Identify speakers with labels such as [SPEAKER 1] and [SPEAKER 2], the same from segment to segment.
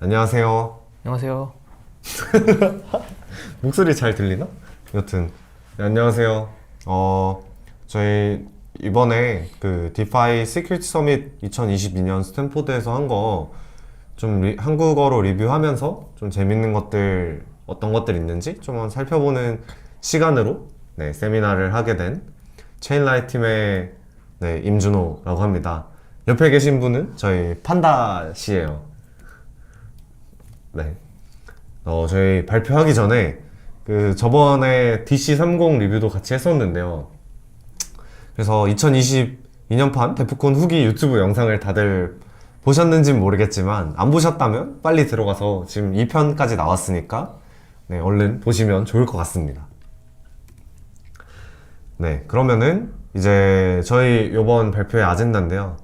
[SPEAKER 1] 안녕하세요.
[SPEAKER 2] 안녕하세요.
[SPEAKER 1] 목소리 잘 들리나? 여튼 네, 안녕하세요. 저희 이번에 그 디파이 시큐리티 서밋 2022년 스탠포드에서 한 거 좀 한국어로 리뷰하면서 좀 재밌는 것들 어떤 것들 있는지 좀 살펴보는 시간으로 네, 세미나를 하게 된 체인라이트 팀의 네, 임준호라고 합니다. 옆에 계신 분은 저희 판다 씨예요. 네. 저희 발표하기 전에 그 저번에 DC30 리뷰도 같이 했었는데요. 그래서 2022년판 데프콘 후기 유튜브 영상을 다들 보셨는지는 모르겠지만 안 보셨다면 빨리 들어가서 지금 2편까지 나왔으니까 네, 얼른 보시면 좋을 것 같습니다. 네, 그러면은 이제 저희 요번 발표의 아젠다인데요.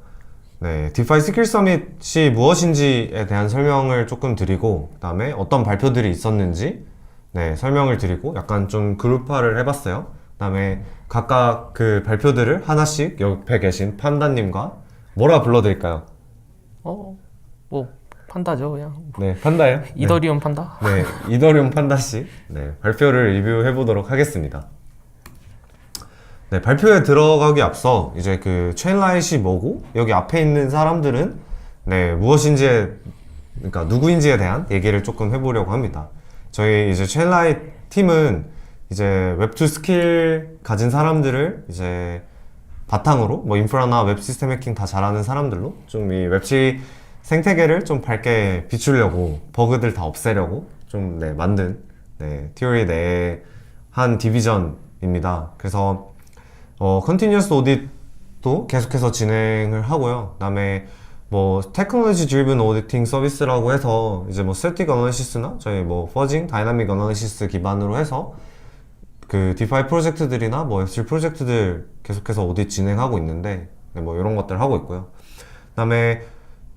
[SPEAKER 1] 네, 디파이 시큐리티 서밋이 무엇인지에 대한 설명을 조금 드리고 그 다음에 어떤 발표들이 있었는지 네, 설명을 드리고 약간 좀 그룹화를 해봤어요. 그 다음에 각각 그 발표들을 하나씩 옆에 계신 판다님과 뭐라 불러드릴까요?
[SPEAKER 2] 뭐 판다죠, 그냥.
[SPEAKER 1] 네, 판다예요.
[SPEAKER 2] 이더리움 판다?
[SPEAKER 1] 네, 이더리움 판다씨 네, 발표를 리뷰해보도록 하겠습니다. 네, 발표에 들어가기 앞서 이제 그 체인라이트이 뭐고 여기 앞에 있는 사람들은 네, 무엇인지에 그러니까 누구인지에 대한 얘기를 조금 해보려고 합니다. 저희 이제 체인라이트 팀은 이제 웹2 스킬 가진 사람들을 이제 바탕으로 뭐 인프라나 웹 시스템 해킹 다 잘하는 사람들로 좀 이 웹3 생태계를 좀 밝게 비추려고 버그들 다 없애려고 좀 네, 만든 네, 티오리 내에 한 디비전입니다. 그래서 컨티뉴어스 오디트도 계속해서 진행을 하고요. 그다음에 뭐 테크놀로지 드리븐 오디팅 서비스라고 해서 이제 뭐 스태틱 어널리시스나 저희 뭐 퍼징, 다이나믹 어널리시스 기반으로 해서 그 디파이 프로젝트들이나 뭐 S3 프로젝트들 계속해서 오디트 진행하고 있는데 네, 뭐 이런 것들 하고 있고요. 그다음에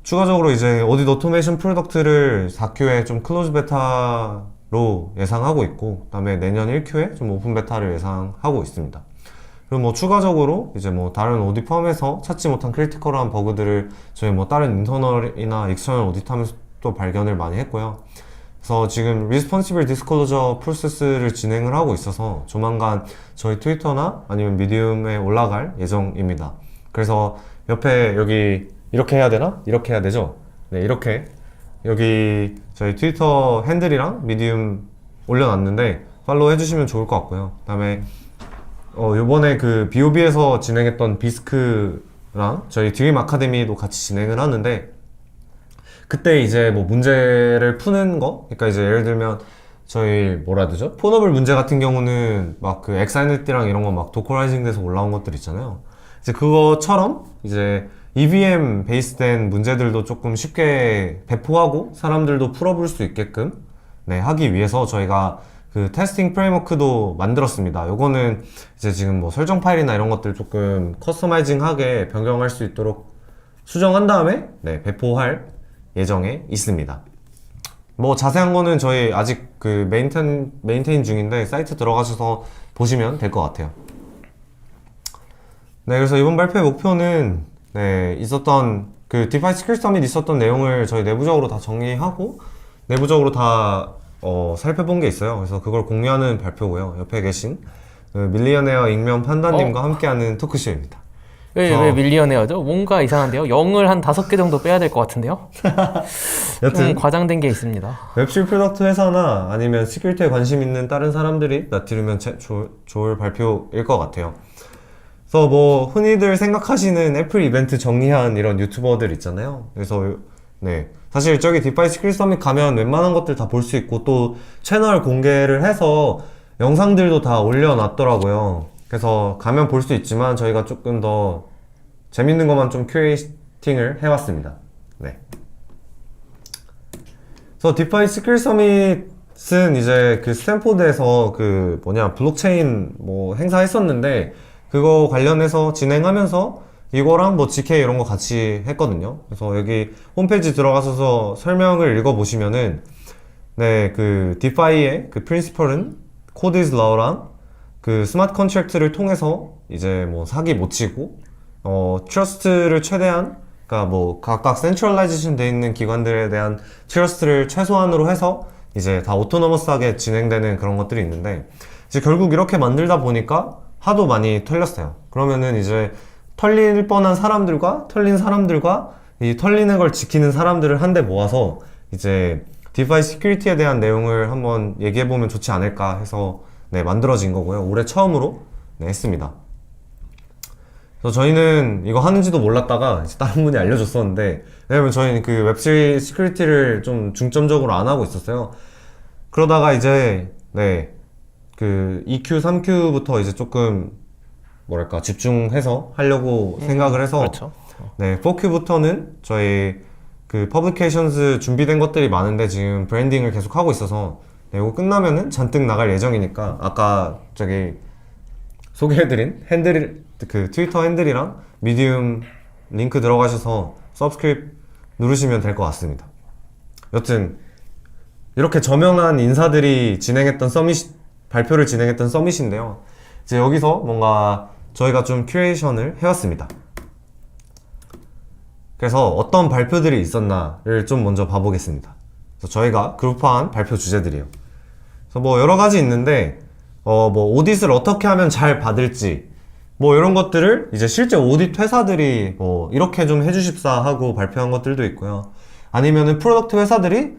[SPEAKER 1] 추가적으로 이제 오디트 오토메이션 프로덕트를 4Q에 좀 클로즈 베타로 예상하고 있고 그다음에 내년 1Q에 좀 오픈 베타를 예상하고 있습니다. 그리고 뭐 추가적으로 이제 뭐 다른 오디 펌에서 찾지 못한 크리티컬한 버그들을 저희 뭐 다른 인터널이나 익스터널 오디트 하면서 또 발견을 많이 했고요. 그래서 지금 리스폰시블 디스클로저 프로세스를 진행을 하고 있어서 조만간 저희 트위터나 아니면 미디움에 올라갈 예정입니다. 그래서 옆에 여기 이렇게 해야 되나? 이렇게 해야 되죠? 네, 이렇게 여기 저희 트위터 핸들이랑 미디움 올려놨는데 팔로우 해주시면 좋을 것 같고요. 그 다음에 요번에 그 BOB에서 진행했던 비스크랑 저희 드림 아카데미도 같이 진행을 하는데 그때 이제 뭐 문제를 푸는 거 그러니까 이제 예를 들면 저희 뭐라 해야 되죠? 폰업을 문제 같은 경우는 막 그 엑사이너티랑 이런 거 막 도커라이징 돼서 올라온 것들 있잖아요. 이제 그거처럼 이제 EVM 베이스된 문제들도 조금 쉽게 배포하고 사람들도 풀어볼 수 있게끔 네, 하기 위해서 저희가 그 테스팅 프레임워크도 만들었습니다. 요거는 이제 지금 뭐 설정 파일이나 이런 것들 조금 커스터마이징하게 변경할 수 있도록 수정한 다음에 네, 배포할 예정에 있습니다. 뭐 자세한 거는 저희 아직 그 메인테인 중인데 사이트 들어가셔서 보시면 될 것 같아요. 네, 그래서 이번 발표의 목표는 네, 있었던 그 디파이 시큐리티 서밋 있었던 내용을 저희 내부적으로 다 정리하고 내부적으로 다 살펴본 게 있어요. 그래서 그걸 공유하는 발표고요. 옆에 계신 그 밀리언웨어 익명 판다님과 함께하는 토크쇼입니다.
[SPEAKER 2] 왜 밀리언웨어죠? 뭔가 이상한데요? 0을 한 5개 정도 빼야 될 것 같은데요?
[SPEAKER 1] 여튼
[SPEAKER 2] 과장된 게 있습니다.
[SPEAKER 1] 웹3 프로덕트 회사나 아니면 시큐리티에 관심 있는 다른 사람들이 들으면 좋을 발표일 것 같아요. 그래서 뭐 흔히들 생각하시는 애플 이벤트 정리한 이런 유튜버들 있잖아요. 그래서 네, 사실 저기 디파이 시큐리티 서밋 가면 웬만한 것들 다 볼 수 있고 또 채널 공개를 해서 영상들도 다 올려놨더라고요. 그래서 가면 볼 수 있지만 저희가 조금 더 재밌는 것만 좀 큐레이팅을 해왔습니다. 네. 그래서 디파이 시큐리티 서밋은 이제 그 스탠포드에서 그 블록체인 뭐 행사했었는데 그거 관련해서 진행하면서 이거랑 뭐 GK 이런 거 같이 했거든요. 그래서 여기 홈페이지 들어가셔서 설명을 읽어보시면은 네, 그 디파이의 그 프린시펄은 코드 is law랑 그 스마트 컨트랙트를 통해서 이제 뭐 사기 못 치고 트러스트를 최대한 그러니까 뭐 각각 센트럴라이제이션 돼 있는 기관들에 대한 트러스트를 최소한으로 해서 이제 다 오토노머스하게 진행되는 그런 것들이 있는데, 이제 결국 이렇게 만들다 보니까 하도 많이 털렸어요. 그러면은 이제 털릴 뻔한 사람들과 털린 사람들과 이 털리는 걸 지키는 사람들을 한데 모아서 이제 디파이 시큐리티에 대한 내용을 한번 얘기해보면 좋지 않을까 해서 네, 만들어진 거고요. 올해 처음으로 네, 했습니다. 그래서 저희는 이거 하는지도 몰랐다가 이제 다른 분이 알려줬었는데, 왜냐면 저희는 그 웹3 시큐리티를 좀 중점적으로 안 하고 있었어요. 그러다가 이제 네, 그 2Q, 3Q부터 이제 조금 뭐랄까 집중해서 하려고 생각을 해서
[SPEAKER 2] 그렇죠.
[SPEAKER 1] 네, 4Q부터는 저희 그 퍼블리케이션스 준비된 것들이 많은데 지금 브랜딩을 계속 하고 있어서 네, 이거 끝나면은 잔뜩 나갈 예정이니까 아까 저기 소개해드린 핸들, 그 트위터 핸들이랑 미디움 링크 들어가셔서 서브스크립 누르시면 될 것 같습니다. 여튼 이렇게 저명한 인사들이 진행했던 발표를 진행했던 서밋인데요. 이제 여기서 뭔가 저희가 좀 큐레이션을 해왔습니다. 그래서 어떤 발표들이 있었나를 좀 먼저 봐보겠습니다. 그래서 저희가 그룹화한 발표 주제들이에요. 그래서 뭐 여러 가지 있는데, 뭐 오딧을 어떻게 하면 잘 받을지, 뭐 이런 것들을 이제 실제 오딧 회사들이 뭐 이렇게 좀 해주십사 하고 발표한 것들도 있고요. 아니면은 프로덕트 회사들이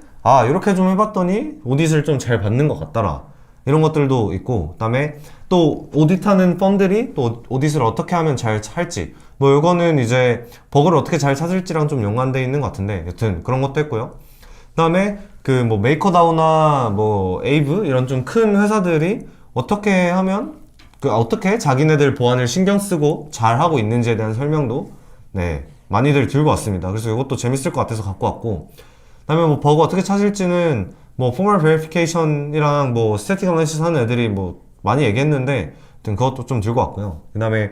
[SPEAKER 1] 이렇게 좀 해봤더니 오딧을 좀 잘 받는 것 같더라, 이런 것들도 있고, 그 다음에 또 오딧하는 펌들이 또 오딧을 어떻게 하면 잘 할지, 뭐 이거는 이제 버그를 어떻게 잘 찾을지랑 좀 연관되어 있는 것 같은데, 여튼 그런 것도 했고요. 그 다음에 그 뭐 메이커다우나 뭐 에이브 이런 좀 큰 회사들이 어떻게 하면 어떻게 자기네들 보안을 신경 쓰고 잘 하고 있는지에 대한 설명도 네, 많이들 들고 왔습니다. 그래서 이것도 재밌을 것 같아서 갖고 왔고, 그 다음에 뭐 버그 어떻게 찾을지는 뭐 포멀 베리피케이션이랑 뭐 스태틱 어널리시스 하는 애들이 뭐 많이 얘기했는데, 아무튼 그것도 좀 들고 왔고요. 그 다음에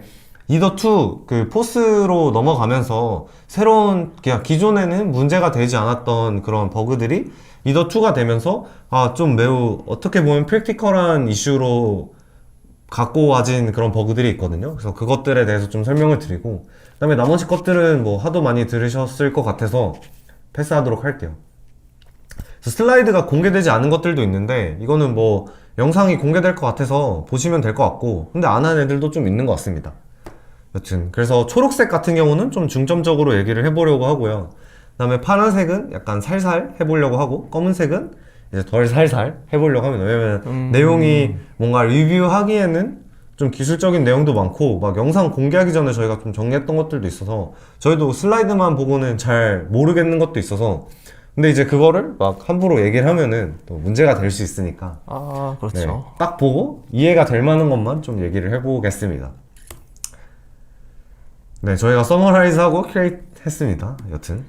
[SPEAKER 1] 이더2 그 포스로 넘어가면서 새로운, 그냥 기존에는 문제가 되지 않았던 그런 버그들이 이더2가 되면서 좀 매우 어떻게 보면 프랙티컬한 이슈로 갖고 와진 그런 버그들이 있거든요. 그래서 그것들에 대해서 좀 설명을 드리고, 그 다음에 나머지 것들은 뭐 하도 많이 들으셨을 것 같아서 패스하도록 할게요. 그래서 슬라이드가 공개되지 않은 것들도 있는데, 이거는 뭐 영상이 공개될 것 같아서 보시면 될 것 같고, 근데 안 한 애들도 좀 있는 것 같습니다. 여튼 그래서 초록색 같은 경우는 좀 중점적으로 얘기를 해보려고 하고요. 그 다음에 파란색은 약간 살살 해보려고 하고, 검은색은 이제 덜 살살 해보려고 합니다. 왜냐면 내용이 뭔가 리뷰하기에는 좀 기술적인 내용도 많고, 막 영상 공개하기 전에 저희가 좀 정리했던 것들도 있어서 저희도 슬라이드만 보고는 잘 모르겠는 것도 있어서, 근데 이제 그거를 막 함부로 얘기를 하면은 또 문제가 될 수 있으니까
[SPEAKER 2] 그렇죠.
[SPEAKER 1] 네, 딱 보고 이해가 될 만한 것만 좀 얘기를 해보겠습니다. 네, 저희가 서머라이즈하고 큐레이트 했습니다. 여튼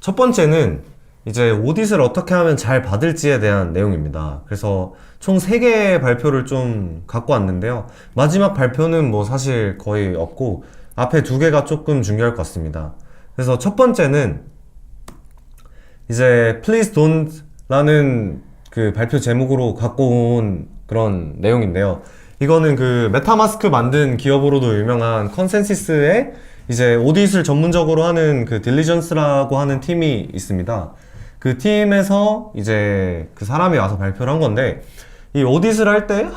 [SPEAKER 1] 첫 번째는 이제 오딧을 어떻게 하면 잘 받을지에 대한 내용입니다. 그래서 총 3개의 발표를 좀 갖고 왔는데요. 마지막 발표는 뭐 사실 거의 없고 앞에 2개가 조금 중요할 것 같습니다. 그래서 첫 번째는 이제 Please Don't 라는 그 발표 제목으로 갖고 온 그런 내용인데요. 이거는 그 메타마스크 만든 기업으로도 유명한 컨센시스에 이제 오딧을 전문적으로 하는 그 딜리전스라고 하는 팀이 있습니다. 그 팀에서 이제 그 사람이 와서 발표를 한 건데, 이 오딧을 할 때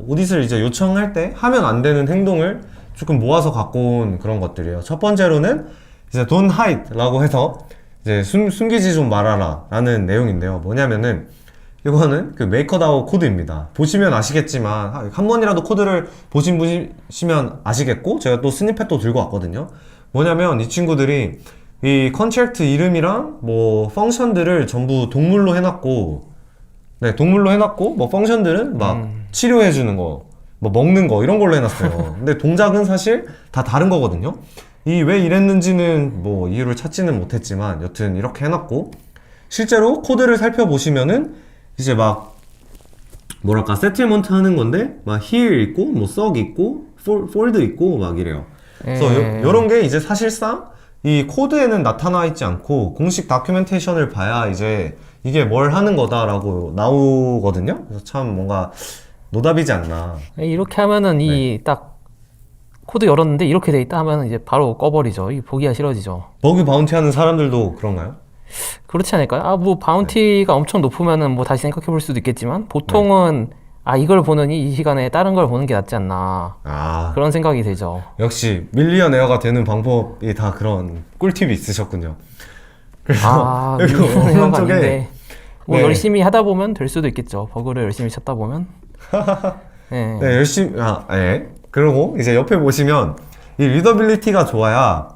[SPEAKER 1] 오딧을 이제 요청할 때 하면 안 되는 행동을 조금 모아서 갖고 온 그런 것들이에요. 첫 번째로는 이제 Don't hide 라고 해서 이제 숨기지 좀 말아라 라는 내용인데요. 뭐냐면은 이거는 그 메이커다오 코드입니다. 보시면 아시겠지만 한 번이라도 코드를 보시면 아시겠고, 제가 또 스니펫도 들고 왔거든요. 뭐냐면 이 친구들이 이 컨트랙트 이름이랑 뭐 펑션들을 전부 동물로 해놨고, 네, 동물로 해놨고, 뭐 펑션들은 막 치료해주는 거, 뭐 먹는 거 이런 걸로 해놨어요. 근데 동작은 사실 다 다른 거거든요. 이 왜 이랬는지는 뭐 이유를 찾지는 못했지만 여튼 이렇게 해놨고, 실제로 코드를 살펴보시면은 이제 막 뭐랄까 세틀먼트 하는 건데 막 here 있고 뭐 썩 있고 fold 있고 막 이래요. 그래서 이런 게 이제 사실상 이 코드에는 나타나 있지 않고 공식 다큐멘테이션을 봐야 이제 이게 뭘 하는 거다라고 나오거든요. 그래서 참 뭔가 노답이지 않나.
[SPEAKER 2] 이렇게 하면은 이 딱 코드 열었는데 이렇게 돼 있다 하면 이제 바로 꺼버리죠. 이 보기가 싫어지죠.
[SPEAKER 1] 버그 바운티 하는 사람들도 그런가요?
[SPEAKER 2] 그렇지 않을까요? 아, 뭐 바운티가 엄청 높으면은 뭐 다시 생각해 볼 수도 있겠지만 보통은 아, 이걸 보느니 이 시간에 다른 걸 보는 게 낫지 않나.
[SPEAKER 1] 아,
[SPEAKER 2] 그런 생각이 들죠.
[SPEAKER 1] 역시 밀리언에어가 되는 방법이 다 그런 꿀팁이 있으셨군요.
[SPEAKER 2] 아,
[SPEAKER 1] 여기
[SPEAKER 2] 이런 건
[SPEAKER 1] 오른쪽에
[SPEAKER 2] 아닌데. 뭐
[SPEAKER 1] 네.
[SPEAKER 2] 열심히 하다 보면 될 수도 있겠죠. 버그를 열심히 찾다 보면. 네.
[SPEAKER 1] 네, 열심히, 네. 그리고 이제 옆에 보시면 이 리더빌리티가 좋아야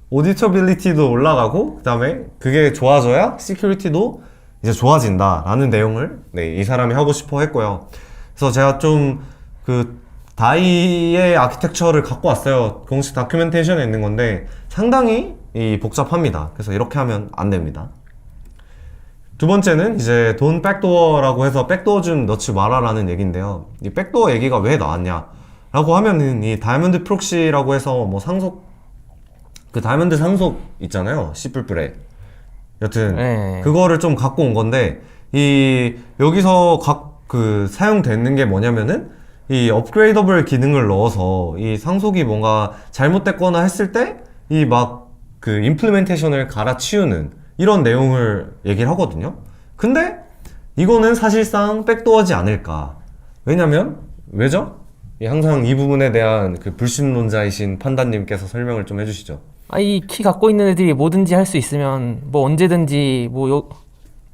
[SPEAKER 1] 오디터빌리티도 올라가고, 그 다음에 그게 좋아져야 시큐리티도 이제 좋아진다라는 내용을 네, 이 사람이 하고 싶어 했고요. 그래서 제가 좀 그 다이의 아키텍처를 갖고 왔어요. 공식 다큐멘테이션에 있는 건데 상당히 복잡합니다. 그래서 이렇게 하면 안 됩니다. 두 번째는 이제 돈 백도어라고 해서 백도어 좀 넣지 마라라는 얘기인데요. 이 백도어 얘기가 왜 나왔냐 라고 하면은 이 다이아몬드 프록시라고 해서 뭐 상속, 그 다이아몬드 상속 있잖아요. C++에. 여튼
[SPEAKER 2] 네.
[SPEAKER 1] 그거를 좀 갖고 온 건데 이 여기서 사용되는 게 뭐냐면은 이 업그레이더블 기능을 넣어서 이 상속이 뭔가 잘못됐거나 했을 때 이 막 그 임플리멘테이션을 갈아치우는 이런 내용을 얘기를 하거든요. 근데 이거는 사실상 백도어지 않을까. 왜냐면 왜죠? 항상 이 부분에 대한 그 불신론자이신 판다님께서 설명을 좀 해주시죠.
[SPEAKER 2] 아, 이 키 갖고 있는 애들이 뭐든지 할 수 있으면 뭐 언제든지 뭐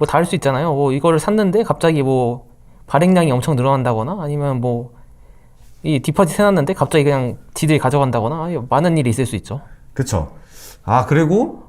[SPEAKER 2] 다 할 수 있잖아요. 뭐 이거를 샀는데 갑자기 뭐 발행량이 엄청 늘어난다거나 아니면 뭐 이 디파짓 해놨는데 갑자기 그냥 지들이 가져간다거나 많은 일이 있을 수 있죠.
[SPEAKER 1] 그쵸. 아, 그리고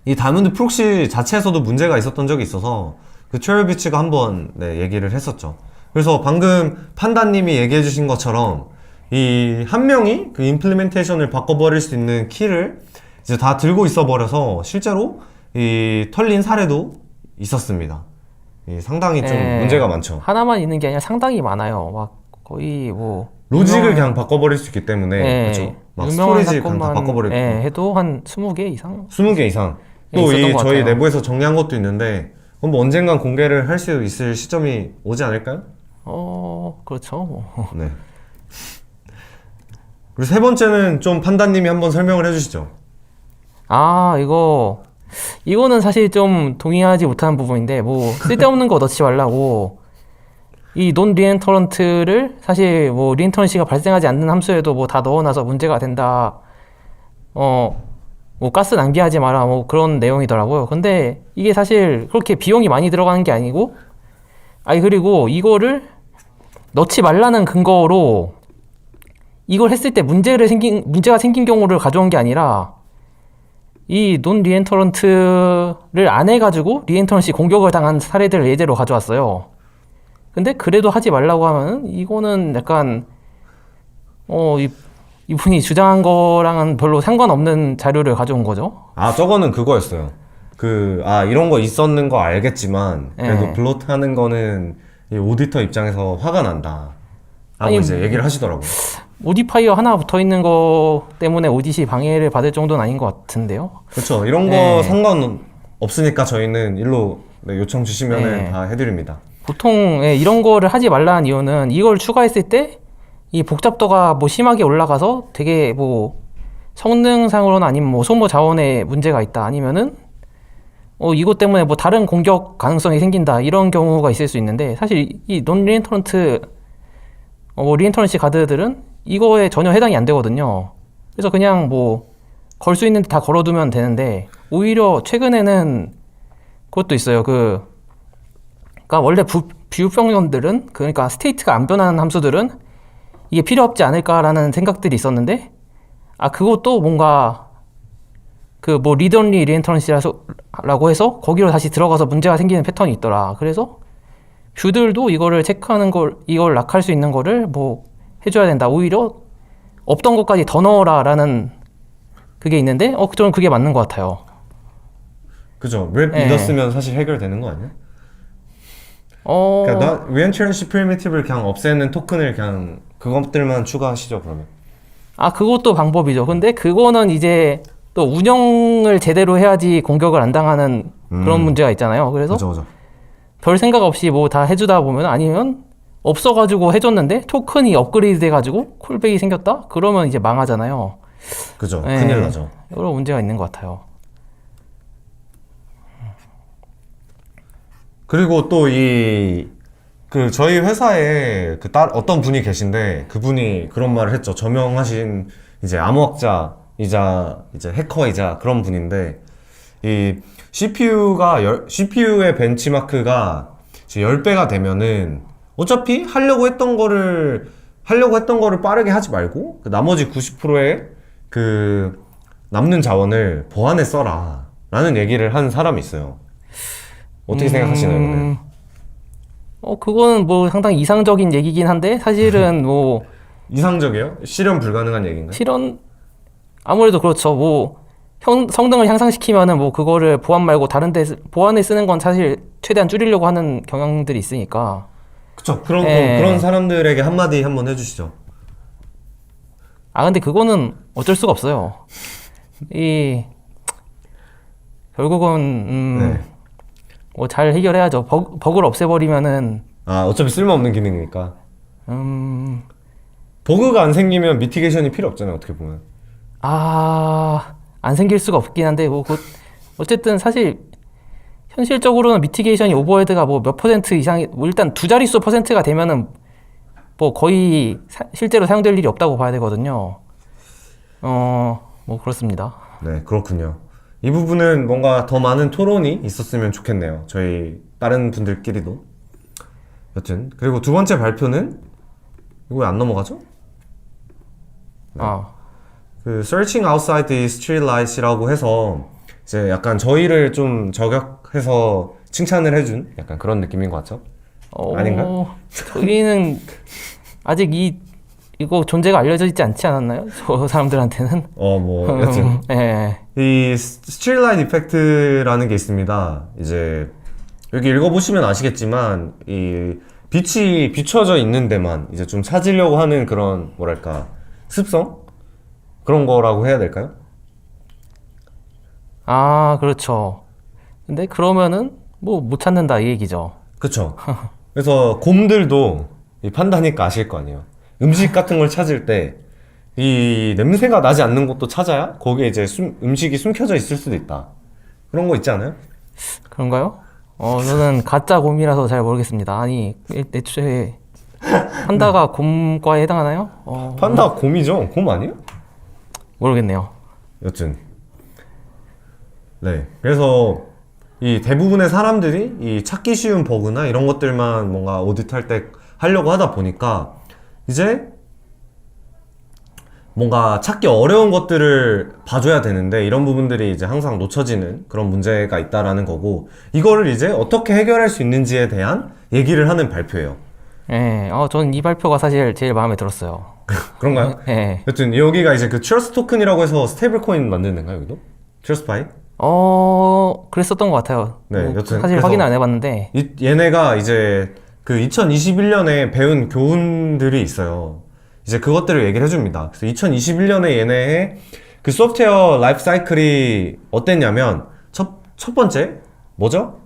[SPEAKER 1] 이 다이아몬드 프록시 자체에서도 문제가 있었던 적이 있어서 그 트레비치가 한번 네, 얘기를 했었죠. 그래서 방금 판다님이 얘기해 주신 것처럼 이 한 명이 그 임플리멘테이션을 바꿔버릴 수 있는 키를 이제 다 들고 있어 버려서 실제로 이 털린 사례도 있었습니다. 상당히 좀
[SPEAKER 2] 예,
[SPEAKER 1] 문제가 많죠.
[SPEAKER 2] 하나만 있는 게 아니라 상당히 많아요. 막 거의 뭐
[SPEAKER 1] 로직을
[SPEAKER 2] 유명한-
[SPEAKER 1] 그냥 바꿔버릴 수 있기 때문에
[SPEAKER 2] 예,
[SPEAKER 1] 그렇죠. 막
[SPEAKER 2] 유명한
[SPEAKER 1] 스토리지 그냥 다
[SPEAKER 2] 사건만
[SPEAKER 1] 바꿔버리고
[SPEAKER 2] 해도 한 20개 이상
[SPEAKER 1] 20개 이상.
[SPEAKER 2] 예,
[SPEAKER 1] 또
[SPEAKER 2] 있었던
[SPEAKER 1] 이
[SPEAKER 2] 것
[SPEAKER 1] 저희
[SPEAKER 2] 같아요.
[SPEAKER 1] 내부에서 정리한 것도 있는데 그건 뭐 언젠간 공개를 할 수 있을 시점이 오지 않을까요?
[SPEAKER 2] 그렇죠. 뭐.
[SPEAKER 1] 네. 그리고 세 번째는 좀 판다님이 한번 설명을 해주시죠.
[SPEAKER 2] 아, 이거는 사실 좀 동의하지 못하는 부분인데 뭐 쓸데없는 거 넣지 말라고 이 논 리엔터런트를 사실 뭐 리엔터런시가 발생하지 않는 함수에도 뭐 다 넣어놔서 문제가 된다. 뭐 가스 낭비하지 마라 뭐 그런 내용이더라고요. 근데 이게 사실 그렇게 비용이 많이 들어가는 게 아니고 그리고 이거를 넣지 말라는 근거로 이걸 했을 때 문제가 생긴 경우를 가져온 게 아니라 이 논 리엔터런트를 안 해가지고 리엔터런시 공격을 당한 사례들을 예제로 가져왔어요. 근데 그래도 하지 말라고 하면은 이거는 약간 이분이 주장한 거랑은 별로 상관없는 자료를 가져온 거죠.
[SPEAKER 1] 아, 저거는 그거였어요. 이런 거 있었는 거 알겠지만 그래도
[SPEAKER 2] 예.
[SPEAKER 1] 블로트 하는 거는 이 오디터 입장에서 화가 난다. 라고
[SPEAKER 2] 아니,
[SPEAKER 1] 이제 얘기를 하시더라고요.
[SPEAKER 2] 모디파이어 하나 붙어 있는 거 때문에 오디시 방해를 받을 정도는 아닌 것 같은데요.
[SPEAKER 1] 그렇죠. 이런 거
[SPEAKER 2] 네.
[SPEAKER 1] 상관없으니까 저희는 일로 네, 요청 주시면은
[SPEAKER 2] 네.
[SPEAKER 1] 다 해드립니다.
[SPEAKER 2] 보통 이런 거를 하지 말라는 이유는 이걸 추가했을 때 이 복잡도가 뭐 심하게 올라가서 되게 뭐 성능상으로나 아니면 뭐 소모 자원에 문제가 있다 아니면은 이것 때문에 뭐 다른 공격 가능성이 생긴다 이런 경우가 있을 수 있는데 사실 이 논 리엔터런트 리엔터런시 가드들은 이거에 전혀 해당이 안 되거든요. 그래서 그냥 뭐 걸 수 있는데 다 걸어두면 되는데 오히려 최근에는 그것도 있어요. 그러니까 원래 뷰 평면들은 그러니까 스테이트가 안 변하는 함수들은 이게 필요 없지 않을까라는 생각들이 있었는데 그것도 뭔가 그 뭐 리드 언리 리엔터런시라고 해서 거기로 다시 들어가서 문제가 생기는 패턴이 있더라. 그래서 뷰들도 이거를 체크하는 이걸 락할 수 있는 거를 뭐 해줘야 된다. 오히려 없던 것까지 더 넣어라라는 그게 있는데 저는 그게 맞는 것 같아요.
[SPEAKER 1] 그죠. 웹
[SPEAKER 2] 네.
[SPEAKER 1] 믿었으면 사실 해결되는 거 아니야? 그러니까 리엔트런시 프리미티브를 그냥 없애는 토큰을 그냥 그것들만 추가하시죠, 그러면.
[SPEAKER 2] 그것도 방법이죠. 근데 그거는 이제 또 운영을 제대로 해야지 공격을 안 당하는 그런 문제가 있잖아요. 그래서
[SPEAKER 1] 그죠, 그죠.
[SPEAKER 2] 별 생각 없이 뭐 다 해주다 보면 아니면 없어가지고 해줬는데 토큰이 업그레이드 돼가지고 콜백이 생겼다? 그러면 이제 망하잖아요.
[SPEAKER 1] 그죠.
[SPEAKER 2] 네.
[SPEAKER 1] 큰일 나죠.
[SPEAKER 2] 여러 문제가 있는 것 같아요.
[SPEAKER 1] 그리고 또 저희 회사에 어떤 분이 계신데 그분이 그런 말을 했죠. 저명하신 이제 암호학자이자 이제 해커이자 그런 분인데 이 CPU의 벤치마크가 이제 10배가 되면은 어차피 하려고 했던 거를 빠르게 하지 말고 그 나머지 90%의 그 남는 자원을 보안에 써라 라는 얘기를 한 사람이 있어요. 어떻게 생각하시나요, 이거는?
[SPEAKER 2] 그거는 뭐 상당히 이상적인 얘기긴 한데 사실은 뭐
[SPEAKER 1] 이상적이에요? 실현 불가능한 얘기인가요?
[SPEAKER 2] 실현 아무래도 그렇죠. 뭐 성능을 향상시키면은 뭐 그거를 보안 말고 보안에 쓰는 건 사실 최대한 줄이려고 하는 경향들이 있으니까.
[SPEAKER 1] 그쵸.
[SPEAKER 2] 예.
[SPEAKER 1] 그런 사람들에게 한마디 한번 해주시죠.
[SPEAKER 2] 근데 그거는 어쩔 수가 없어요. 결국은
[SPEAKER 1] 네.
[SPEAKER 2] 뭐 잘 해결해야죠. 버그를 없애버리면은
[SPEAKER 1] 어차피 쓸모없는 기능이니까.
[SPEAKER 2] 음,
[SPEAKER 1] 버그가 안 생기면 미티게이션이 필요 없잖아요, 어떻게 보면.
[SPEAKER 2] 안 생길 수가 없긴 한데 뭐 어쨌든 사실 현실적으로는 미티게이션이 오버헤드가 뭐 몇 퍼센트 이상이 뭐 일단 두 자릿수 퍼센트가 되면은 뭐 거의 실제로 사용될 일이 없다고 봐야 되거든요. 뭐 그렇습니다.
[SPEAKER 1] 네, 그렇군요. 이 부분은 뭔가 더 많은 토론이 있었으면 좋겠네요. 저희 다른 분들끼리도. 여튼 그리고 두 번째 발표는 이거 왜 안 넘어가죠? 그 Searching Outside the Streetlights이라고 해서 이제 약간 저희를 좀 저격해서 칭찬을 해준 약간 그런 느낌인 것 같죠? 아닌가요?
[SPEAKER 2] 저희는 아직 이거 존재가 알려져 있지 않지 않았나요? 저 사람들한테는.
[SPEAKER 1] 뭐 여튼
[SPEAKER 2] 예.
[SPEAKER 1] 이 스트릿라이트 이펙트라는 게 있습니다. 이제 여기 읽어보시면 아시겠지만 이 빛이 비춰져 있는 데만 이제 좀 찾으려고 하는 그런 뭐랄까 습성? 그런 거라고 해야 될까요?
[SPEAKER 2] 그렇죠. 근데 그러면은 뭐 못 찾는다 이 얘기죠.
[SPEAKER 1] 그쵸. 그래서 곰들도 이 판다니까 아실 거 아니에요. 음식 같은 걸 찾을 때 이 냄새가 나지 않는 곳도 찾아야 거기에 이제 음식이 숨겨져 있을 수도 있다. 그런 거 있지 않아요?
[SPEAKER 2] 그런가요? 저는 가짜 곰이라서 잘 모르겠습니다. 아니, 애초에 판다가 곰과에 해당하나요?
[SPEAKER 1] 판다 곰이죠? 곰 아니에요?
[SPEAKER 2] 모르겠네요.
[SPEAKER 1] 여튼 네, 그래서 이 대부분의 사람들이 이 찾기 쉬운 버그나 이런 것들만 뭔가 오디트할 때 하려고 하다 보니까 이제 뭔가 찾기 어려운 것들을 봐줘야 되는데 이런 부분들이 이제 항상 놓쳐지는 그런 문제가 있다라는 거고, 이거를 이제 어떻게 해결할 수 있는지에 대한 얘기를 하는 발표예요.
[SPEAKER 2] 예, 저는 이 발표가 사실 제일 마음에 들었어요.
[SPEAKER 1] 그런가요?
[SPEAKER 2] 예.
[SPEAKER 1] 여튼 여기가 이제 그 트러스트 토큰이라고 해서 스테이블 코인 만드는 데인가요, 여기도? 트러스트파이?
[SPEAKER 2] 그랬었던 것 같아요.
[SPEAKER 1] 네,
[SPEAKER 2] 뭐
[SPEAKER 1] 여튼
[SPEAKER 2] 사실
[SPEAKER 1] 그래서
[SPEAKER 2] 확인 안 해봤는데.
[SPEAKER 1] 얘네가 이제 그 2021년에 배운 교훈들이 있어요. 이제 그것들을 얘기를 해줍니다. 그래서 2021년에 얘네의 그 소프트웨어 라이프 사이클이 어땠냐면, 첫 번째, 뭐죠?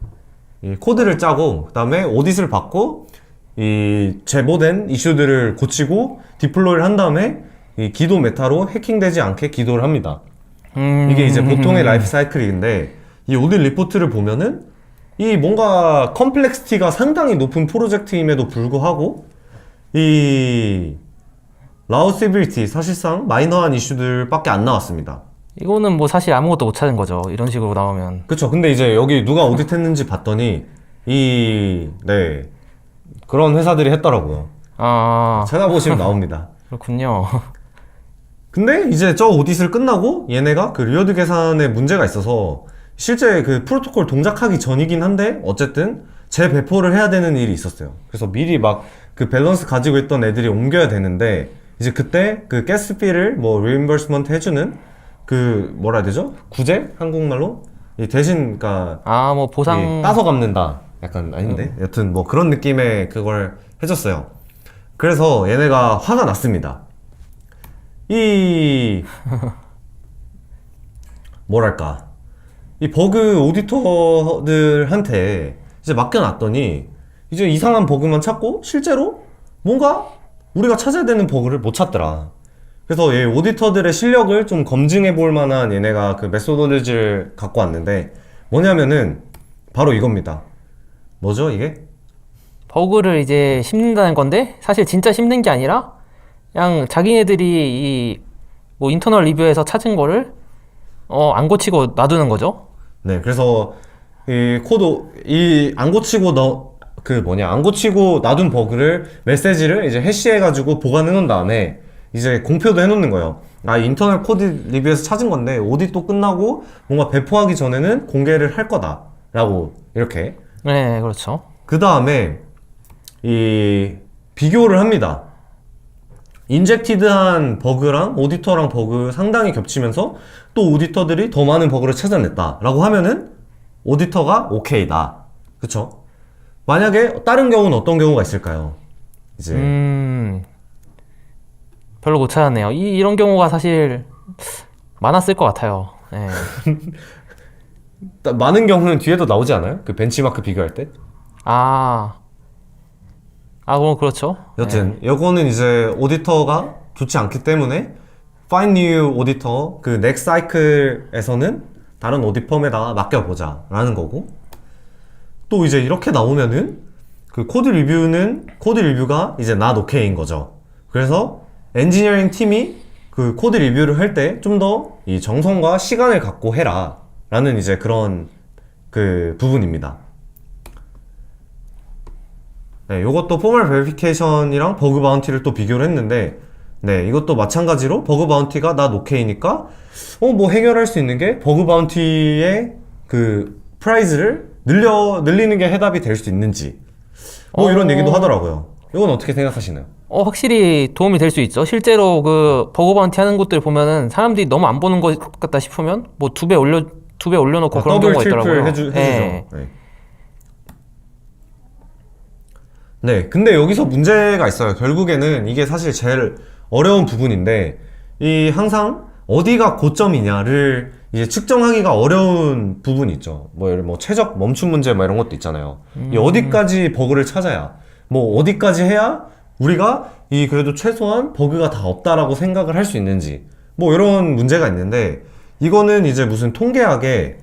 [SPEAKER 1] 이 코드를 짜고, 그 다음에 오디트를 받고, 이 제보된 이슈들을 고치고, 디플로이를 한 다음에, 이 기도 메타로 해킹되지 않게 기도를 합니다. 이게 이제 보통의 라이프 사이클인데, 이 오딜 리포트를 보면은 이 뭔가 컴플렉시티가 상당히 높은 프로젝트임에도 불구하고 이 라우시빌리티, 사실상 마이너한 이슈들밖에 안 나왔습니다.
[SPEAKER 2] 이거는 뭐 사실 아무것도 못 찾은 거죠. 이런 식으로 나오면.
[SPEAKER 1] 그쵸. 근데 이제 여기 누가 오디트했는지 봤더니 그런 회사들이 했더라고요. 찾아보시면 나옵니다.
[SPEAKER 2] 그렇군요.
[SPEAKER 1] 근데 이제 저 오디트를 끝나고 얘네가 그 리워드 계산에 문제가 있어서 실제 그 프로토콜 동작하기 전이긴 한데 어쨌든 재배포를 해야 되는 일이 있었어요. 그래서 미리 막 그 밸런스 가지고 있던 애들이 옮겨야 되는데, 이제 그때 그 가스피를 뭐 리임버스먼트 해주는 그 뭐라 해야 되죠? 구제? 한국말로? 이 대신 그니까
[SPEAKER 2] 뭐 보상.
[SPEAKER 1] 따서 갚는다. 약간 아닌데? 여튼 뭐 그런 느낌의 그걸 해줬어요. 그래서 얘네가 화가 났습니다. 뭐랄까, 이 버그 오디터들한테 이제 맡겨놨더니 이제 이상한 버그만 찾고 실제로 뭔가 우리가 찾아야 되는 버그를 못 찾더라. 그래서 이 오디터들의 실력을 좀 검증해 볼 만한 얘네가 그 메소드를 갖고 왔는데 뭐냐면은 바로 이겁니다. 뭐죠 이게?
[SPEAKER 2] 버그를 이제 씹는다는 건데 사실 진짜 씹는 게 아니라 그냥 자기네들이 이 뭐 인터널 리뷰에서 찾은 거를 안 고치고 놔두는 거죠.
[SPEAKER 1] 네, 그래서 이 코드 안 고치고 안 고치고 놔둔 버그를 메시지를 이제 해시해가지고 보관해 놓은 다음에 이제 공표도 해놓는 거예요. 아, 인터널 코드 리뷰에서 찾은 건데 오디도 끝나고 뭔가 배포하기 전에는 공개를 할 거다라고 이렇게.
[SPEAKER 2] 네, 그렇죠.
[SPEAKER 1] 그 다음에 이 비교를 합니다. 인젝티드한 버그랑 오디터랑 버그 상당히 겹치면서 또 오디터들이 더 많은 버그를 찾아냈다 라고 하면은 오디터가 오케이다. 그쵸? 만약에 다른 경우는 어떤 경우가 있을까요? 이제
[SPEAKER 2] 별로 못 찾았네요. 이런 경우가 사실 많았을 것 같아요. 네.
[SPEAKER 1] 많은 경우는 뒤에도 나오지 않아요? 그 벤치마크 비교할 때?
[SPEAKER 2] 그럼 그렇죠.
[SPEAKER 1] 여튼 요거는 이제 오디터가 좋지 않기 때문에 find new auditor 그 next cycle에서는 다른 오디펌에다가 맡겨보자 라는 거고, 또 이제 이렇게 나오면은 그 코드 리뷰가 이제 not okay인 거죠. 그래서 엔지니어링 팀이 그 코드 리뷰를 할 때 좀 더 이 정성과 시간을 갖고 해라 라는 이제 그런 그 부분입니다. 네, 요것도 포멀 베리피케이션이랑 버그 바운티를 또 비교를 했는데, 네, 이것도 마찬가지로 버그 바운티가 not okay니까 뭐 해결할 수 있는 게 버그 바운티의 그 프라이즈를 늘리는 게 해답이 될 수 있는지 뭐 이런 얘기도 하더라고요. 이건 어떻게 생각하시나요?
[SPEAKER 2] 확실히 도움이 될 수 있죠. 실제로 그 버그 바운티 하는 곳들 보면은 사람들이 너무 안 보는 것 같다 싶으면 뭐 두 배 올려놓고 그런 경우가 있더라고요.
[SPEAKER 1] 해주죠.
[SPEAKER 2] 네.
[SPEAKER 1] 네, 근데 여기서 문제가 있어요. 결국에는 이게 사실 제일 어려운 부분인데, 이 항상 어디가 고점이냐를 이제 측정하기가 어려운 부분이 있죠. 뭐 예를 뭐 최적 멈춤 문제 뭐 이런 것도 있잖아요. 이 어디까지 버그를 찾아야, 뭐 어디까지 해야 우리가 이 그래도 최소한 버그가 다 없다라고 생각을 할 수 있는지, 뭐 이런 문제가 있는데, 이거는 이제 무슨 통계학에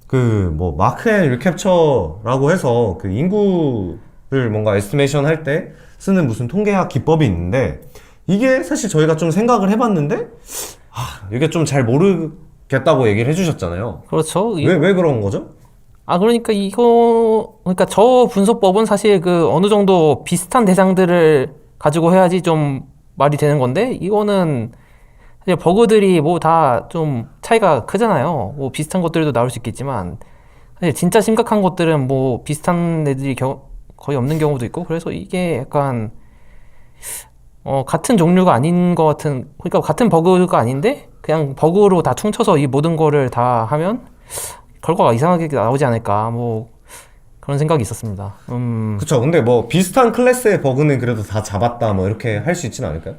[SPEAKER 1] 그 뭐 마크 앤 리캡처라고 해서 그 인구를 뭔가 에스티메이션 할 때 쓰는 무슨 통계학 기법이 있는데, 이게 사실 저희가 좀 생각을 해봤는데 이게 좀 잘 모르겠다고 얘기를 해주셨잖아요.
[SPEAKER 2] 그렇죠.
[SPEAKER 1] 왜 그런 거죠?
[SPEAKER 2] 그러니까 저 분석법은 사실 그 어느 정도 비슷한 대상들을 가지고 해야지 좀 말이 되는 건데, 이거는 사실 버그들이 뭐 다 좀 차이가 크잖아요. 뭐 비슷한 것들도 나올 수 있겠지만 사실 진짜 심각한 것들은 뭐 비슷한 애들이 거의 없는 경우도 있고, 그래서 이게 약간 같은 종류가 아닌 것 같은, 그러니까 같은 버그가 아닌데 그냥 버그로 다 퉁쳐서 이 모든 거를 다 하면 결과가 이상하게 나오지 않을까, 뭐 그런 생각이 있었습니다.
[SPEAKER 1] 그쵸. 근데 뭐 비슷한 클래스의 버그는 그래도 다 잡았다 뭐 이렇게 할 수 있지는 않을까요?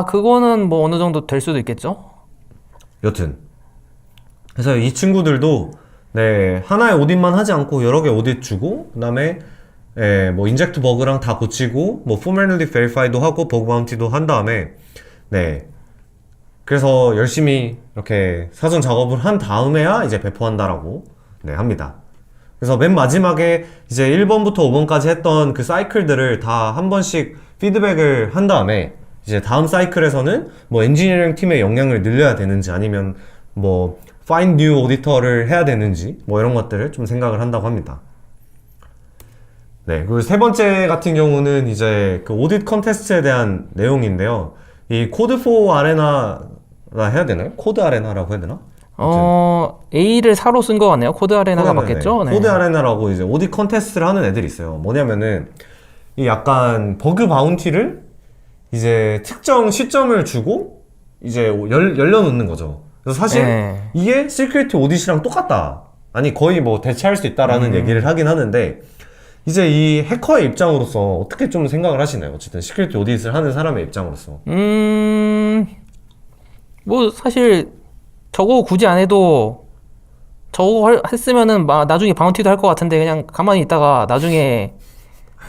[SPEAKER 2] 그거는 뭐 어느 정도 될 수도 있겠죠.
[SPEAKER 1] 여튼 그래서 이 친구들도 네, 하나의 오딧만 하지 않고 여러 개 오딧 주고, 그 다음에 뭐 인젝트 버그랑 다 고치고 뭐 formality verify도 하고 버그 바운티도 한 다음에, 네, 그래서 열심히 이렇게 사전 작업을 한 다음에야 이제 배포한다라고 네, 합니다. 그래서 맨 마지막에 이제 1번부터 5번까지 했던 그 사이클들을 다 한 번씩 피드백을 한 다음에 이제 다음 사이클에서는 뭐 엔지니어링 팀의 역량을 늘려야 되는지, 아니면 뭐 find new auditor를 해야 되는지, 뭐 이런 것들을 좀 생각을 한다고 합니다. 네, 그리고 세 번째 같은 경우는 이제 그 오딧 컨테스트에 대한 내용인데요. 이 코드 포 아레나라 해야 되나요? 코드 아레나라고 해야 되나?
[SPEAKER 2] A를 사로 쓴 거 같네요. 코드 아레나가 맞겠죠?
[SPEAKER 1] 네.
[SPEAKER 2] 네.
[SPEAKER 1] 코드 아레나라고 이제 오딧 컨테스트를 하는 애들이 있어요. 뭐냐면은 이 약간 버그 바운티를 이제 특정 시점을 주고 이제 열려놓는 거죠. 그래서 사실
[SPEAKER 2] 네.
[SPEAKER 1] 이게 시큐리티 오딧이랑 똑같다, 아니 거의 뭐 대체할 수 있다라는 얘기를 하긴 하는데, 이제 이 해커의 입장으로서 어떻게 좀 생각을 하시나요? 어쨌든 시큐리티 오딧을 하는 사람의 입장으로서.
[SPEAKER 2] 뭐 사실 저거 굳이 안 해도 저거 했으면은 나중에 바운티도 할 것 같은데, 그냥 가만히 있다가 나중에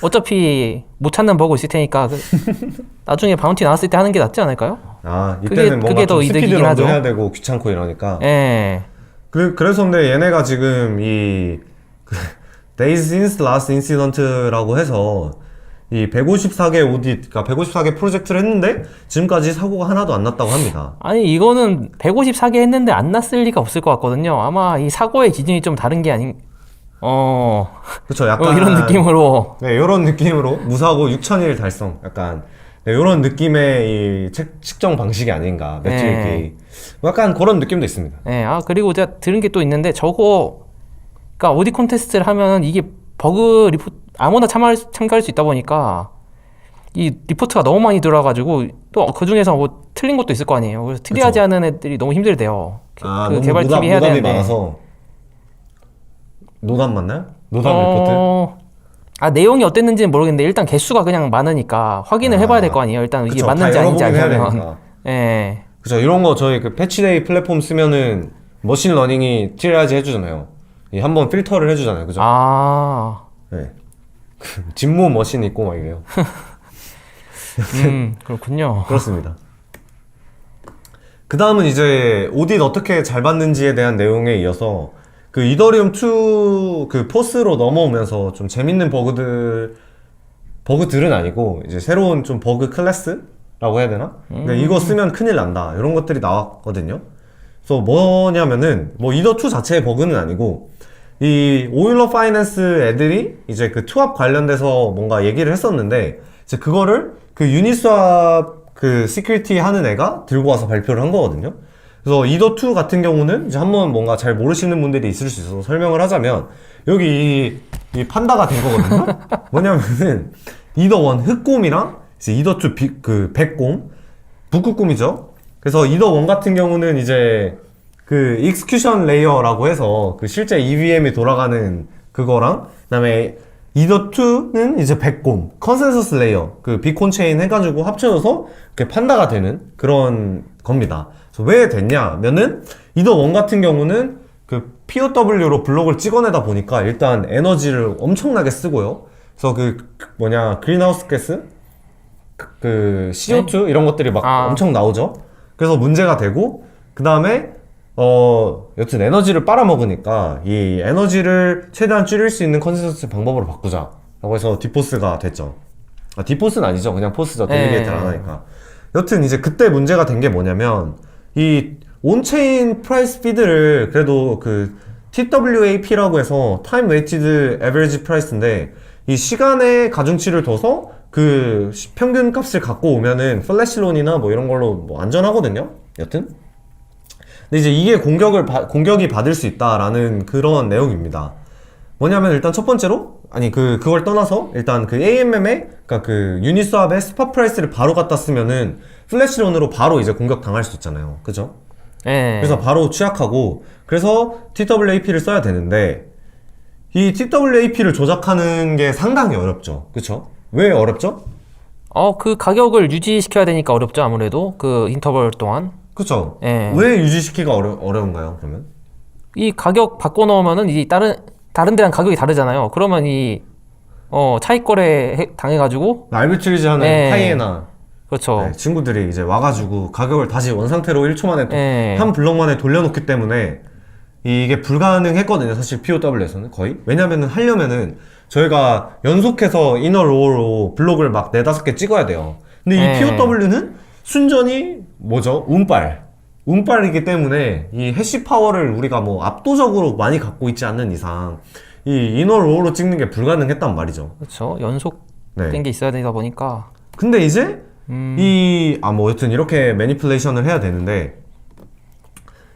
[SPEAKER 2] 어차피 못 찾는 버그 있을 테니까 나중에 바운티 나왔을 때 하는 게 낫지 않을까요?
[SPEAKER 1] 아,
[SPEAKER 2] 그게-
[SPEAKER 1] 이때는 뭔가
[SPEAKER 2] 그게 더
[SPEAKER 1] 좀
[SPEAKER 2] 이득이긴
[SPEAKER 1] 스피드런도
[SPEAKER 2] 하죠.
[SPEAKER 1] 해야 되고 귀찮고 이러니까.
[SPEAKER 2] 예.
[SPEAKER 1] 그래서 근데 얘네가 지금 이 Days Since Last Incident라고 해서 이 154개 오딧, 그러니까 154개 프로젝트를 했는데 지금까지 사고가 하나도 안 났다고 합니다.
[SPEAKER 2] 아니 이거는 154개 했는데 안 났을 리가 없을 것 같거든요. 아마 이 사고의 기준이 좀 다른 게 아닌
[SPEAKER 1] 그렇죠. 약간
[SPEAKER 2] 이런 느낌으로.
[SPEAKER 1] 네, 이런 느낌으로 무사고 6,000일 달성. 약간 네, 이런 느낌의 이 측정 방식이 아닌가. 매트릭이 약간 그런 느낌도 있습니다.
[SPEAKER 2] 네, 아 그리고 제가 들은 게 또 있는데 저거 그러니까 오디 콘테스트를 하면 이게 버그 리포트 아무나 참가할 수 있다 보니까 이 리포트가 너무 많이 들어와가지고 또 그 중에서 뭐 틀린 것도 있을 거 아니에요. 그래서 트리하지 않은 애들이 너무 힘들대요.
[SPEAKER 1] 아,
[SPEAKER 2] 그
[SPEAKER 1] 너무
[SPEAKER 2] 개발팀이 해야
[SPEAKER 1] 노답이
[SPEAKER 2] 되는데.
[SPEAKER 1] 많아서 노답 맞나요? 노답 리포트?
[SPEAKER 2] 아 내용이 어땠는지는 모르겠는데 일단 개수가 그냥 많으니까 확인을 해봐야 될 거 아니에요. 일단 이게
[SPEAKER 1] 그쵸,
[SPEAKER 2] 맞는지
[SPEAKER 1] 다
[SPEAKER 2] 아닌지
[SPEAKER 1] 열어보긴 해야
[SPEAKER 2] 알려면.
[SPEAKER 1] 되니까.
[SPEAKER 2] 예.
[SPEAKER 1] 그죠. 이런 거 저희 그 패치데이 플랫폼 쓰면은 머신러닝이 트리아지 해주잖아요. 한번 필터를 해주잖아요. 그죠?
[SPEAKER 2] 아.
[SPEAKER 1] 네. 진모 머신 있고 막 이래요.
[SPEAKER 2] 그렇군요.
[SPEAKER 1] 그렇습니다. 그 다음은 이제 오딧 어떻게 잘 받는지에 대한 내용에 이어서 그 이더리움 2 그 포스로 넘어오면서 좀 재밌는 버그들은 아니고 이제 새로운 좀 버그 클래스라고 해야 되나? 근데 이거 쓰면 큰일 난다. 이런 것들이 나왔거든요. 그래서 뭐냐면은 뭐 이더 2 자체의 버그는 아니고 이 오일러 파이낸스 애들이 이제 그 투합 관련돼서 뭔가 얘기를 했었는데 이제 그거를 그 유니스왑 그 시큐리티 하는 애가 들고 와서 발표를 한 거거든요. 그래서 이더2 같은 경우는 이제 한번 뭔가 잘 모르시는 분들이 있을 수 있어서 설명을 하자면 여기 이 판다가 된 거거든요. 뭐냐면은 이더1 흑곰이랑 이제 이더2 그 백곰 북극곰이죠. 그래서 이더1 같은 경우는 이제 그 익스큐션 레이어라고 해서 그 실제 EVM이 돌아가는 그거랑 그다음에 이더2는 이제 백곰 컨센서스 레이어 그 비콘 체인 해가지고 합쳐져서 그 판다가 되는 그런 겁니다. 그래서 왜 됐냐면은 이더1 같은 경우는 그 POW로 블록을 찍어내다 보니까 일단 에너지를 엄청나게 쓰고요. 그래서 그 뭐냐 그린하우스 가스 그 CO2 이런 것들이 막 엄청 나오죠. 그래서 문제가 되고 그 다음에 여튼 에너지를 빨아먹으니까 이 에너지를 최대한 줄일 수 있는 컨센서스 방법으로 바꾸자 라고 해서 디포스가 됐죠. 아, 디포스는 아니죠. 그냥 포스죠. 델리게이트를 안 하니까. 여튼 이제 그때 문제가 된 게 뭐냐면 이 온체인 프라이스 피드를 그래도 그 TWAP라고 해서 타임 웨이티드 에버리지 프라이스인데 이 시간의 가중치를 둬서 그 평균 값을 갖고 오면은 플래시론이나 뭐 이런 걸로 뭐 안전하거든요. 여튼 근데 이제 이게 공격이 받을 수 있다라는 그런 내용입니다. 뭐냐면 일단 첫 번째로 그걸 떠나서 일단 그 AMM에 그러니까 그 유니스왑의 스팟 프라이스를 바로 갖다 쓰면은 플래시론으로 바로 이제 공격 당할 수 있잖아요. 그죠?
[SPEAKER 2] 예.
[SPEAKER 1] 그래서 바로 취약하고 그래서 TWAP를 써야 되는데 이 TWAP를 조작하는 게 상당히 어렵죠. 그쵸? 왜 어렵죠?
[SPEAKER 2] 그 가격을 유지시켜야 되니까 어렵죠, 아무래도. 그 인터벌 동안.
[SPEAKER 1] 그쵸?
[SPEAKER 2] 예.
[SPEAKER 1] 왜 유지시키기가 어려운가요, 그러면?
[SPEAKER 2] 이 가격 바꿔놓으면은 이 다른 데랑 가격이 다르잖아요. 그러면 차익거래 당해가지고.
[SPEAKER 1] 알비트리지 하는
[SPEAKER 2] 예.
[SPEAKER 1] 하이에나
[SPEAKER 2] 그렇죠.
[SPEAKER 1] 네, 친구들이 이제 와가지고 가격을 다시 원상태로 1초 만에
[SPEAKER 2] 예.
[SPEAKER 1] 한 블럭 만에 돌려놓기 때문에 이게 불가능했거든요. 사실 POW에서는 거의. 왜냐면은 하려면은 저희가 연속해서 이너 로우로 블록을 막 4-5개 찍어야 돼요. 근데 이 POW는 순전히 뭐죠? 운빨이기 때문에 이 해시 파워를 우리가 뭐 압도적으로 많이 갖고 있지 않는 이상 이 이너 로우로 찍는 게 불가능했단 말이죠.
[SPEAKER 2] 그렇죠. 연속된
[SPEAKER 1] 네.
[SPEAKER 2] 게 있어야 되다 보니까.
[SPEAKER 1] 근데 이제 뭐 여튼 이렇게 매니플레이션을 해야 되는데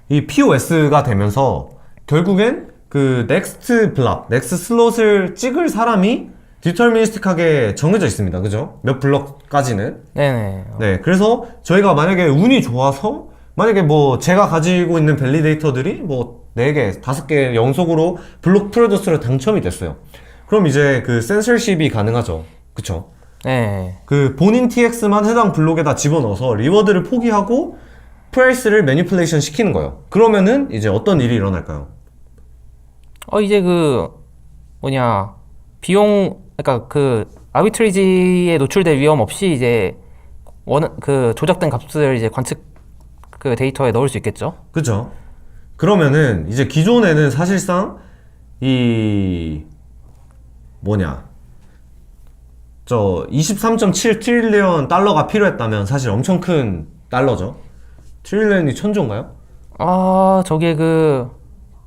[SPEAKER 1] 이 POS가 되면서 결국엔 그 넥스트 슬롯을 찍을 사람이 디터미니스틱하게 정해져 있습니다. 그죠? 몇 블럭까지는.
[SPEAKER 2] 네네.
[SPEAKER 1] 네. 그래서 저희가 만약에 운이 좋아서 만약에 뭐 제가 가지고 있는 밸리데이터들이 뭐 4개, 5개 연속으로 블록 프로듀스로 당첨이 됐어요. 그럼 이제 그 센서십이 가능하죠. 그쵸?
[SPEAKER 2] 네.
[SPEAKER 1] 그 본인 TX만 해당 블록에다 집어넣어서 리워드를 포기하고 프라이스를 매니플레이션 시키는 거예요. 그러면은 이제 어떤 일이 일어날까요?
[SPEAKER 2] 이제 비용 그러니까 그 아비트리지에 노출될 위험 없이 이제 그 조작된 값을 이제 관측 그 데이터에 넣을 수 있겠죠.
[SPEAKER 1] 그죠? 그러면은 이제 기존에는 사실상 이 뭐냐 저 23.7 트릴리언 달러가 필요했다면 사실 엄청 큰 달러죠. 트릴리언이 천조인가요?
[SPEAKER 2] 아, 저게 그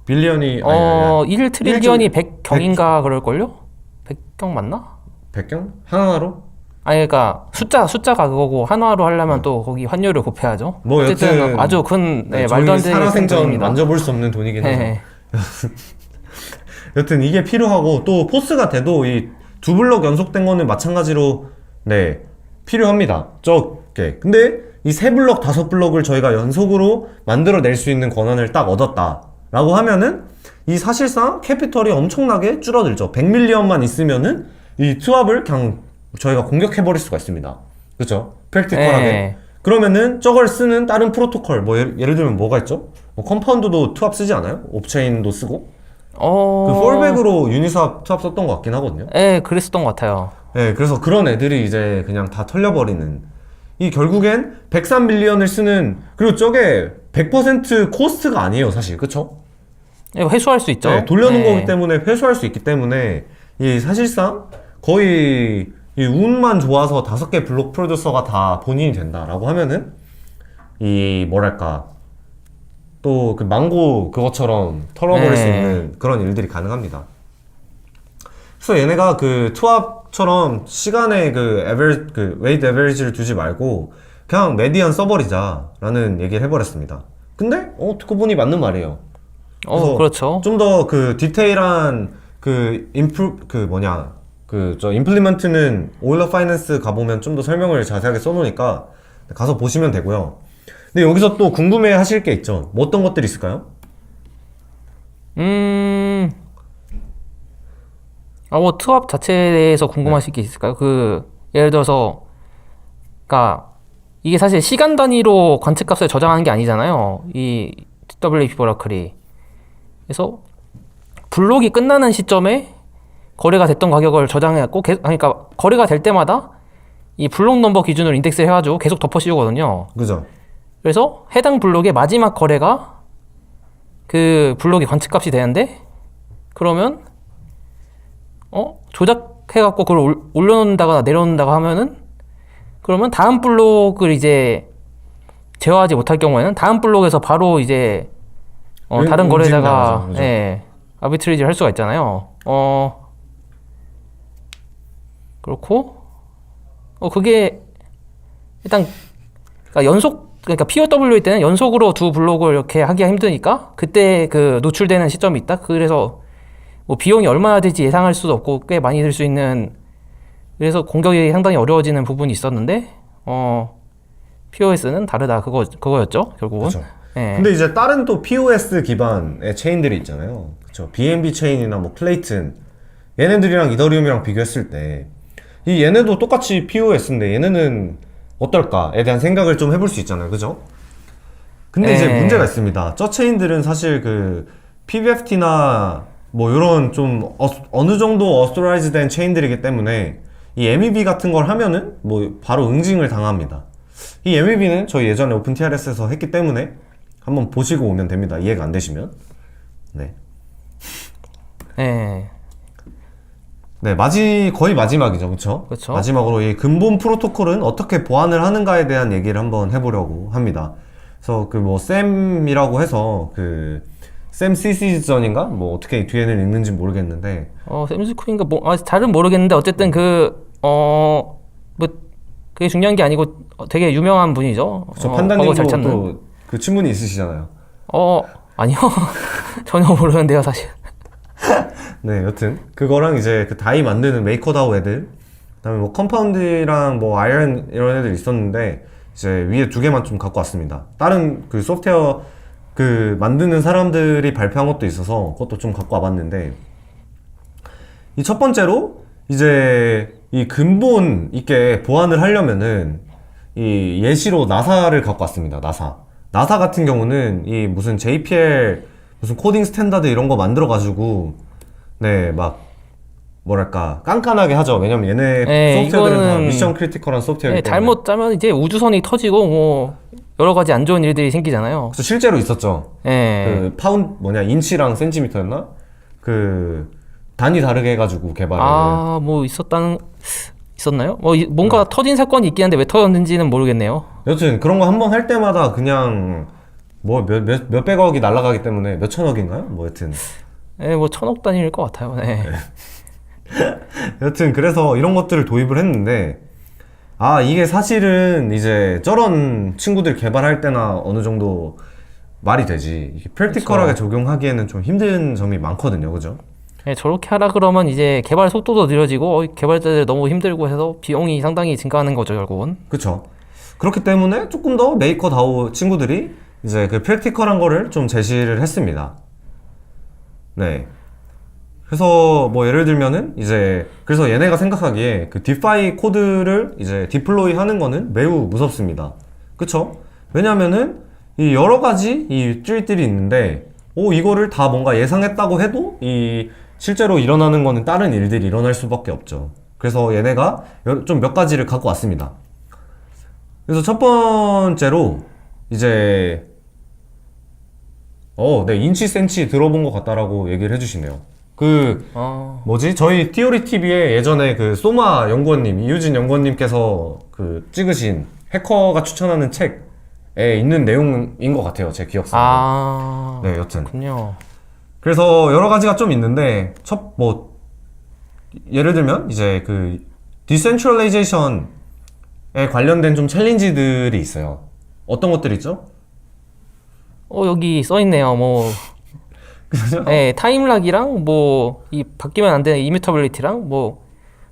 [SPEAKER 1] 빌리언이 아니
[SPEAKER 2] 1 트릴리언이 100경인가 그럴걸요? 100경 맞나?
[SPEAKER 1] 100경? 하나로?
[SPEAKER 2] 아니 그러니까 숫자가 그거고 한화로 하려면 또 거기 환율을 곱해야죠.
[SPEAKER 1] 뭐
[SPEAKER 2] 어쨌든
[SPEAKER 1] 여튼
[SPEAKER 2] 아주 큰
[SPEAKER 1] 네,
[SPEAKER 2] 말도 안 되는
[SPEAKER 1] 살아생전
[SPEAKER 2] 돈입니다.
[SPEAKER 1] 만져볼 수 없는 돈이긴 하죠.
[SPEAKER 2] 네.
[SPEAKER 1] 여튼 이게 필요하고 또 포스가 돼도 이 두 블럭 연속된 거는 마찬가지로 네 필요합니다. 적게. 근데 이 세 블럭 다섯 블럭을 저희가 연속으로 만들어낼 수 있는 권한을 딱 얻었다라고 하면은 이 사실상 캐피털이 엄청나게 줄어들죠. 100밀리언만 있으면은 이 투합을 그냥 저희가 공격해버릴 수가 있습니다. 그렇죠? 프랙티컬하게.
[SPEAKER 2] 네.
[SPEAKER 1] 그러면은 저걸 쓰는 다른 프로토콜 뭐 예를 들면 뭐가 있죠? 뭐 컴파운드도 투합 쓰지 않아요? 옵체인도 쓰고 그 폴백으로 유니스왑 투합 썼던 것 같긴 하거든요.
[SPEAKER 2] 네, 그랬었던 것 같아요.
[SPEAKER 1] 네, 그래서 그런 애들이 이제 그냥 다 털려버리는 이 결국엔 103밀리언을 쓰는 그리고 저게 100% 코스트가 아니에요 사실. 그쵸?
[SPEAKER 2] 이거 회수할 수 있죠.
[SPEAKER 1] 네, 돌려놓은
[SPEAKER 2] 네.
[SPEAKER 1] 거기 때문에 회수할 수 있기 때문에 이 사실상 거의 이 운만 좋아서 5개 블록 프로듀서가 다 본인이 된다라고 하면은 이 뭐랄까 또 그 망고 그것처럼 털어버릴 수
[SPEAKER 2] 네.
[SPEAKER 1] 있는 그런 일들이 가능합니다. 그래서 얘네가 그 투합처럼 시간에 그 웨이트 에버리지를 두지 말고 그냥 메디안 써버리자라는 얘기를 해버렸습니다. 근데 듣고 보니 맞는 말이에요.
[SPEAKER 2] 그렇죠.
[SPEAKER 1] 좀 더 그 디테일한 임플리먼트는 오일러 파이낸스 가보면 좀 더 설명을 자세하게 써놓으니까 가서 보시면 되고요. 근데 여기서 또 궁금해 하실 게 있죠. 뭐 어떤 것들이 있을까요?
[SPEAKER 2] 뭐 투합 자체에 대해서 궁금하실 게 있을까요? 예를 들어서, 이게 사실 시간 단위로 관측값을 저장하는 게 아니잖아요. 이 TWAP 버라클이. 그래서 블록이 끝나는 시점에 거래가 됐던 가격을 저장해갖고, 그러니까 거래가 될 때마다 이 블록 넘버 기준으로 인덱스를 해가지고 계속 덮어 씌우거든요.
[SPEAKER 1] 그죠?
[SPEAKER 2] 그래서 해당 블록의 마지막 거래가 그 블록의 관측값이 되는데, 그러면 조작해갖고 그걸 올려놓는다거나 내려놓는다고 하면은, 그러면 다음 블록을 이제 제어하지 못할 경우에는 다음 블록에서 바로 이제 다른 거래자가
[SPEAKER 1] 그죠?
[SPEAKER 2] 아비트리지를 할 수가 있잖아요. 그렇고 그게 일단 그러니까 POW 때는 연속으로 두 블록을 이렇게 하기가 힘드니까 그때 그 노출되는 시점이 있다. 그래서 뭐 비용이 얼마나 될지 예상할 수도 없고 꽤 많이 들 수 있는, 그래서 공격이 상당히 어려워지는 부분이 있었는데 POS는 다르다 그거였죠 결국은.
[SPEAKER 1] 그쵸.
[SPEAKER 2] 예.
[SPEAKER 1] 근데 이제 다른 또 POS 기반의 체인들이 있잖아요. 그쵸. BNB 체인이나 뭐 클레이튼 얘네들이랑 이더리움이랑 비교했을 때 이 얘네도 똑같이 POS인데 얘네는 어떨까에 대한 생각을 좀 해볼 수 있잖아요. 그죠? 근데 이제 문제가 있습니다. 저 체인들은 사실 그 PBFT나 뭐 이런 좀 어느 정도 어스토라이즈 된 체인들이기 때문에 이 MEV 같은 걸 하면은 뭐 바로 응징을 당합니다. 이 MEV는 저희 예전에 오픈TRS에서 했기 때문에 한번 보시고 오면 됩니다. 이해가 안 되시면. 네.
[SPEAKER 2] 예.
[SPEAKER 1] 네, 거의 마지막이죠. 그쵸?
[SPEAKER 2] 그쵸.
[SPEAKER 1] 마지막으로 이 근본 프로토콜은 어떻게 보완을 하는가에 대한 얘기를 한번 해보려고 합니다. 그래서 그 뭐 샘이라고 해서 샘 시시전인가? 뭐 어떻게 뒤에는 읽는지 모르겠는데
[SPEAKER 2] 샘스코인가 잘은 모르겠는데 어쨌든 뭐 그게 중요한 게 아니고 되게 유명한 분이죠.
[SPEAKER 1] 저
[SPEAKER 2] 버거 잘
[SPEAKER 1] 판단님도
[SPEAKER 2] 찾는.
[SPEAKER 1] 또 그 친분이 있으시잖아요.
[SPEAKER 2] 아니요. 전혀 모르는데요, 사실.
[SPEAKER 1] 네, 여튼 그거랑 이제 그 다이 만드는 메이커다오 애들, 그다음에 뭐 컴파운드랑 뭐 아이언 이런 애들 있었는데 이제 위에 두 개만 좀 갖고 왔습니다. 다른 그 소프트웨어 그 만드는 사람들이 발표한 것도 있어서 그것도 좀 갖고 와봤는데, 이 첫 번째로 이제 이 근본 있게 보완을 하려면은 이 예시로 나사를 갖고 왔습니다. 나사 같은 경우는 이 무슨 JPL 무슨 코딩 스탠다드 이런 거 만들어 가지고 네 막 뭐랄까 깐깐하게 하죠. 왜냐면 얘네
[SPEAKER 2] 네,
[SPEAKER 1] 소프트웨어들은 다
[SPEAKER 2] 이거는
[SPEAKER 1] 미션 크리티컬한 소프트웨어이기
[SPEAKER 2] 네,
[SPEAKER 1] 때문에.
[SPEAKER 2] 잘못 짜면 이제 우주선이 터지고 뭐 여러 가지 안 좋은 일들이 생기잖아요.
[SPEAKER 1] 그래서 실제로 있었죠.
[SPEAKER 2] 네.
[SPEAKER 1] 그 인치랑 센티미터였나? 그 단위 다르게 해가지고 개발을.
[SPEAKER 2] 아, 뭐 있었나요? 뭔가 터진 사건이 있긴 한데 왜 터졌는지는 모르겠네요.
[SPEAKER 1] 여튼 그런 거 한 번 할 때마다 그냥 뭐 몇백억이 날아가기 때문에 몇천억인가요? 뭐 여튼.
[SPEAKER 2] 네, 뭐 1000억 단위일 것 같아요. 네.
[SPEAKER 1] 여튼 그래서 이런 것들을 도입을 했는데 아 이게 사실은 이제 저런 친구들 개발할 때나 어느 정도 말이 되지 이게 프랙티컬하게 적용하기에는 좀 힘든 점이 많거든요. 그죠?
[SPEAKER 2] 네, 저렇게 하라 그러면 이제 개발 속도도 느려지고 개발자들 너무 힘들고 해서 비용이 상당히 증가하는 거죠, 결국은.
[SPEAKER 1] 그쵸? 그렇기 때문에 조금 더 메이커다오 친구들이 이제 그 프랙티컬한 거를 좀 제시를 했습니다. 네. 그래서 뭐 예를 들면은 이제 그래서 얘네가 생각하기에 그 디파이 코드를 이제 디플로이 하는 거는 매우 무섭습니다. 그쵸? 왜냐면은 이 여러 가지 이 트윗들이 있는데 이거를 다 뭔가 예상했다고 해도 이 실제로 일어나는 거는 다른 일들이 일어날 수밖에 없죠. 그래서 얘네가 좀 몇 가지를 갖고 왔습니다. 그래서 첫 번째로 이제 네, 인치 센치 들어본 것 같다라고 얘기를 해주시네요. 저희 티오리 TV에 예전에 그 소마 연구원님, 이유진 연구원님께서 그 찍으신 해커가 추천하는 책에 있는 내용인 것 같아요. 제 기억상으로. 네, 여튼.
[SPEAKER 2] 그렇군요.
[SPEAKER 1] 그래서 여러 가지가 좀 있는데, 예를 들면, 이제 그, 디센트럴라이제이션에 관련된 좀 챌린지들이 있어요. 어떤 것들이 있죠?
[SPEAKER 2] 여기 써있네요.
[SPEAKER 1] 그죠?
[SPEAKER 2] 네, 타임락이랑 이 바뀌면 안 되는 이뮤터빌리티랑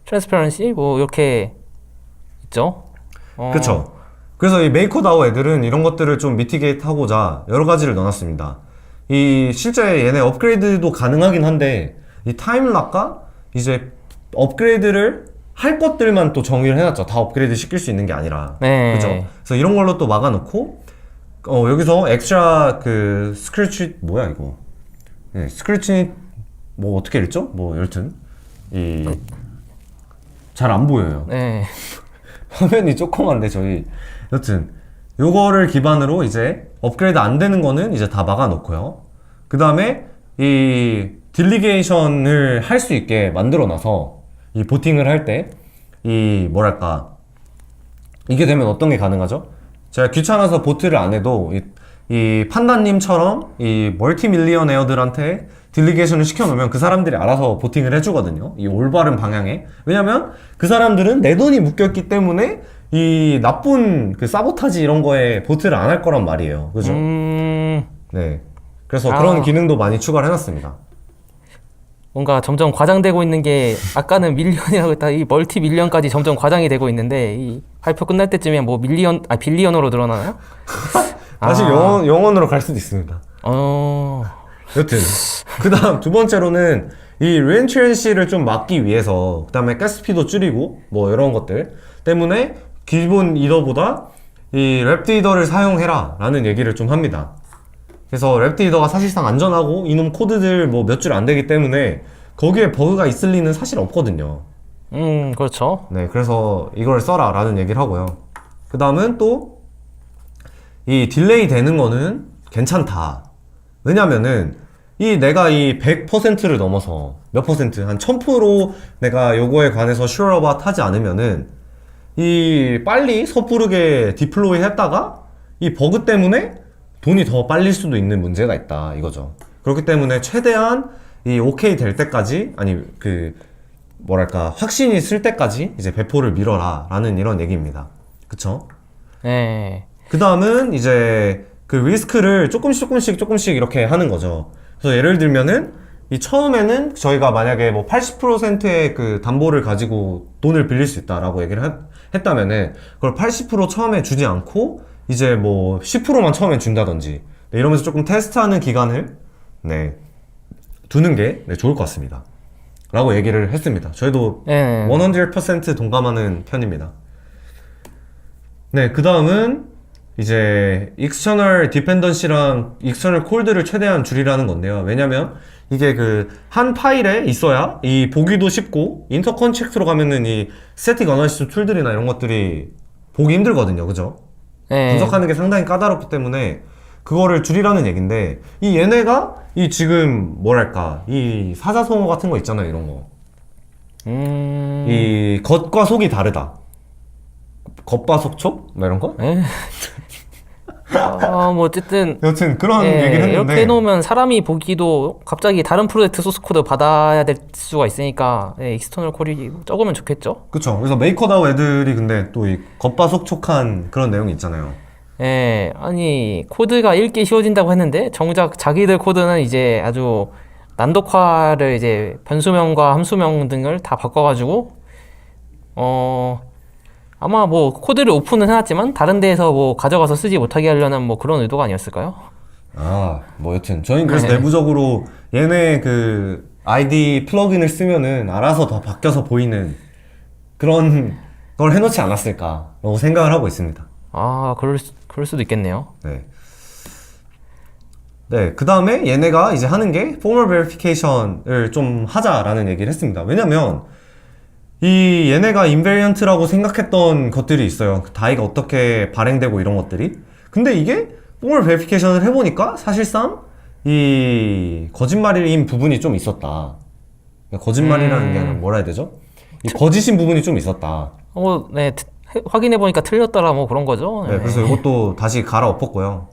[SPEAKER 2] 트랜스퍼런시 이렇게 있죠.
[SPEAKER 1] 그쵸. 그래서 이 메이커다오 애들은 이런 것들을 좀 미티게이트 하고자 여러 가지를 넣어놨습니다. 실제 얘네 업그레이드도 가능하긴 한데, 이 타임락과 이제 업그레이드를 할 것들만 또 정의를 해놨죠. 다 업그레이드 시킬 수 있는 게 아니라.
[SPEAKER 2] 네.
[SPEAKER 1] 그죠. 그래서 이런 걸로 또 막아놓고, 여기서 엑스트라 스크래치, 뭐야 이거. 네, 스크래치, 어떻게 읽죠? 여튼. 잘 안 보여요.
[SPEAKER 2] 네.
[SPEAKER 1] 화면이 조그만데 저희 여튼 요거를 기반으로 이제 업그레이드 안 되는 거는 이제 다 막아놓고요. 그 다음에 이 딜리게이션을 할 수 있게 만들어놔서 이 보팅을 할 때 이게 되면 어떤 게 가능하죠? 제가 귀찮아서 보트를 안 해도 이 판다님처럼 이 멀티밀리언에어들한테 딜리게이션을 시켜놓으면 그 사람들이 알아서 보팅을 해주거든요. 이 올바른 방향에. 왜냐면 그 사람들은 내 돈이 묶였기 때문에 이 나쁜 그 사보타지 이런 거에 보트를 안 할 거란 말이에요. 그죠? 네. 그래서 그런 기능도 많이 추가를 해놨습니다.
[SPEAKER 2] 뭔가 점점 과장되고 있는 게 아까는 밀리언이라고 했다 이 멀티 밀리언까지 점점 과장이 되고 있는데 이 발표 끝날 때쯤에 빌리언으로 늘어나나요?
[SPEAKER 1] 다시 영원으로 갈 수도 있습니다. 여튼 그 다음 두 번째로는 이 리엔트런시를 좀 막기 위해서 그 다음에 가스피도 줄이고 이런 것들 때문에 기본 이더보다 이 랩디더를 사용해라 라는 얘기를 좀 합니다. 그래서 랩디더가 사실상 안전하고 이놈 코드들 몇 줄 안 되기 때문에 거기에 버그가 있을 리는 사실 없거든요.
[SPEAKER 2] 그렇죠.
[SPEAKER 1] 네, 그래서 이걸 써라 라는 얘기를 하고요. 그 다음은 또 이 딜레이 되는 거는 괜찮다. 왜냐면은 내가 이 100%를 넘어서 몇 퍼센트, 한 1000% 내가 요거에 관해서 sure about 하지 않으면은 빨리 섣부르게 디플로이 했다가 이 버그 때문에 돈이 더 빨릴 수도 있는 문제가 있다 이거죠. 그렇기 때문에 최대한 오케이 될 때까지 확신이 쓸 때까지 이제 배포를 미뤄라 라는 이런 얘기입니다. 그쵸?
[SPEAKER 2] 네.
[SPEAKER 1] 그 다음은 이제 그 리스크를 조금씩 이렇게 하는 거죠. 그래서 예를 들면은 처음에는 저희가 만약에 80%의 그 담보를 가지고 돈을 빌릴 수 있다라고 얘기를 했다면은 그걸 80% 처음에 주지 않고 이제 10%만 처음에 준다든지 이러면서 조금 테스트하는 기간을 두는 게 좋을 것 같습니다. 라고 얘기를 했습니다. 저희도 100% 동감하는 편입니다. 네, 그 다음은 이제 external dependency랑 external cold를 최대한 줄이라는 건데요. 왜냐면 이게 그 한 파일에 있어야 이 보기도 쉽고 인터 컨텍스트로 가면은 이 스태틱 어널리시스 툴들이나 이런 것들이 보기 힘들거든요. 그죠?
[SPEAKER 2] 네.
[SPEAKER 1] 분석하는 게 상당히 까다롭기 때문에 그거를 줄이라는 얘긴데 이 얘네가 이 지금 뭐랄까 이 사자성어 같은 거 있잖아요. 이런 거. 이 겉과 속이 다르다. 겉바 속촉? 뭐 이런 거?
[SPEAKER 2] 에? 뭐 어쨌든
[SPEAKER 1] 여튼 그런
[SPEAKER 2] 예,
[SPEAKER 1] 얘기를 했는데
[SPEAKER 2] 이렇게 해놓으면 사람이 보기도 갑자기 다른 프로젝트 소스 코드 받아야 될 수가 있으니까 예, 익스터널 콜이 적으면 좋겠죠?
[SPEAKER 1] 그쵸. 그래서 메이커다오 애들이 근데 또 이 겉바속촉한 그런 내용이 있잖아요.
[SPEAKER 2] 예, 아니 코드가 읽기 쉬워진다고 했는데 정작 자기들 코드는 이제 아주 난독화를 이제 변수명과 함수명 등을 다 바꿔가지고 아마 뭐 코드를 오픈은 해놨지만 다른 데에서 뭐 가져가서 쓰지 못하게 하려는 뭐 그런 의도가 아니었을까요?
[SPEAKER 1] 아, 뭐 여튼 저희는 그래서
[SPEAKER 2] 네.
[SPEAKER 1] 내부적으로 얘네 그 아이디 플러그인을 쓰면은 알아서 다 바뀌어서 보이는 그런 걸 해놓지 않았을까라고 생각을 하고 있습니다.
[SPEAKER 2] 아, 그럴 수도 있겠네요.
[SPEAKER 1] 네. 네, 그 다음에 얘네가 이제 하는 게 formal verification을 좀 하자라는 얘기를 했습니다. 왜냐면 이 얘네가 인베리언트라고 생각했던 것들이 있어요. 다이가 어떻게 발행되고 이런 것들이. 근데 이게 formal verification을 해보니까 사실상 이 거짓말인 부분이 좀 있었다. 거짓말이라는 게 아니라 뭐라 해야 되죠? 이 거짓인 부분이 좀 있었다.
[SPEAKER 2] 네, 확인해보니까 틀렸더라 뭐 그런 거죠.
[SPEAKER 1] 네, 그래서 이것도 다시 갈아엎었고요.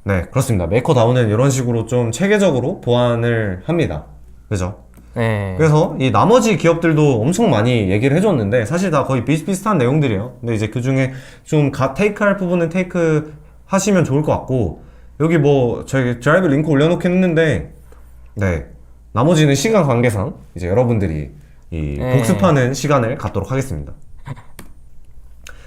[SPEAKER 1] 네, 그렇습니다. 메이커다운은 이런 식으로 좀 체계적으로 보완을 합니다. 그죠?
[SPEAKER 2] 네.
[SPEAKER 1] 그래서 이 나머지 기업들도 엄청 많이 얘기를 해줬는데 사실 다 거의 비슷비슷한 내용들이에요. 근데 이제 그 중에 좀 테이크할 부분은 테이크 하시면 좋을 것 같고 여기 뭐 저희 드라이브 링크 올려놓긴 했는데 네, 나머지는 시간 관계상 이제 여러분들이 이
[SPEAKER 2] 네.
[SPEAKER 1] 복습하는 시간을 갖도록 하겠습니다.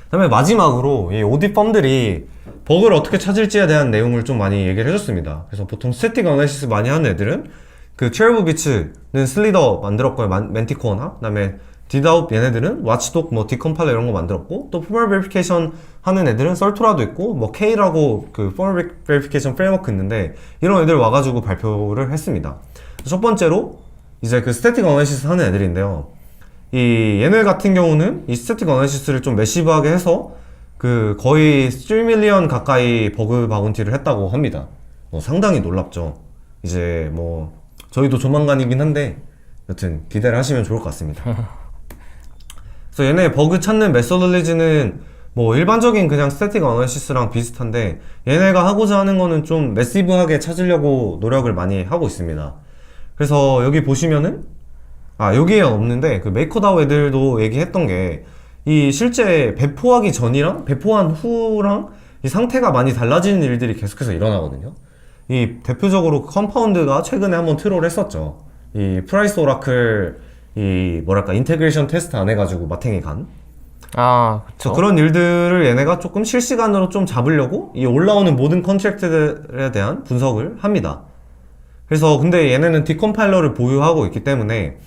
[SPEAKER 1] 그다음에 마지막으로 이 오디 펌들이 버그를 어떻게 찾을지에 대한 내용을 좀 많이 얘기를 해줬습니다. 그래서 보통 스태틱 어널리시스 많이 하는 애들은 그 트웰브 비츠는 슬리더 만들었고요. 맨티코어나 그다음에 디다웃 얘네들은 와치독 뭐 디컴파일러 이런 거 만들었고 또 포멀 베리피케이션 하는 애들은 썰토라도 있고 뭐 K라고 그 포멀 베리피케이션 프레임워크 있는데 이런 애들 와가지고 발표를 했습니다. 첫 번째로 이제 그 스태틱 어널리시스 하는 애들인데요. 이 얘네 같은 경우는 이 스태틱 어널리시스를 좀 매시브하게 해서 그 거의 3밀리언 가까이 버그 바운티를 했다고 합니다. 상당히 놀랍죠. 이제 뭐 저희도 조만간이긴 한데 여튼 기대를 하시면 좋을 것 같습니다. 그래서 얘네 버그 찾는 메소돌리지는 뭐 일반적인 그냥 스태틱 어널리시스랑 비슷한데 얘네가 하고자 하는 거는 좀 매시브하게 찾으려고 노력을 많이 하고 있습니다. 그래서 여기 보시면은 여기에 없는데 그 메이커다오 애들도 얘기했던 게 이 실제 배포하기 전이랑 배포한 후랑 이 상태가 많이 달라지는 일들이 계속해서 일어나거든요. 이 대표적으로 컴파운드가 최근에 한번 트롤 했었죠. 이 프라이스 오라클 이 뭐랄까 인테그레이션 테스트 안 해가지고 마탱이 간
[SPEAKER 2] 그쵸.
[SPEAKER 1] 그런 일들을 얘네가 조금 실시간으로 좀 잡으려고 이 올라오는 모든 컨트랙트들에 대한 분석을 합니다. 그래서 근데 얘네는 디컴파일러를 보유하고 있기 때문에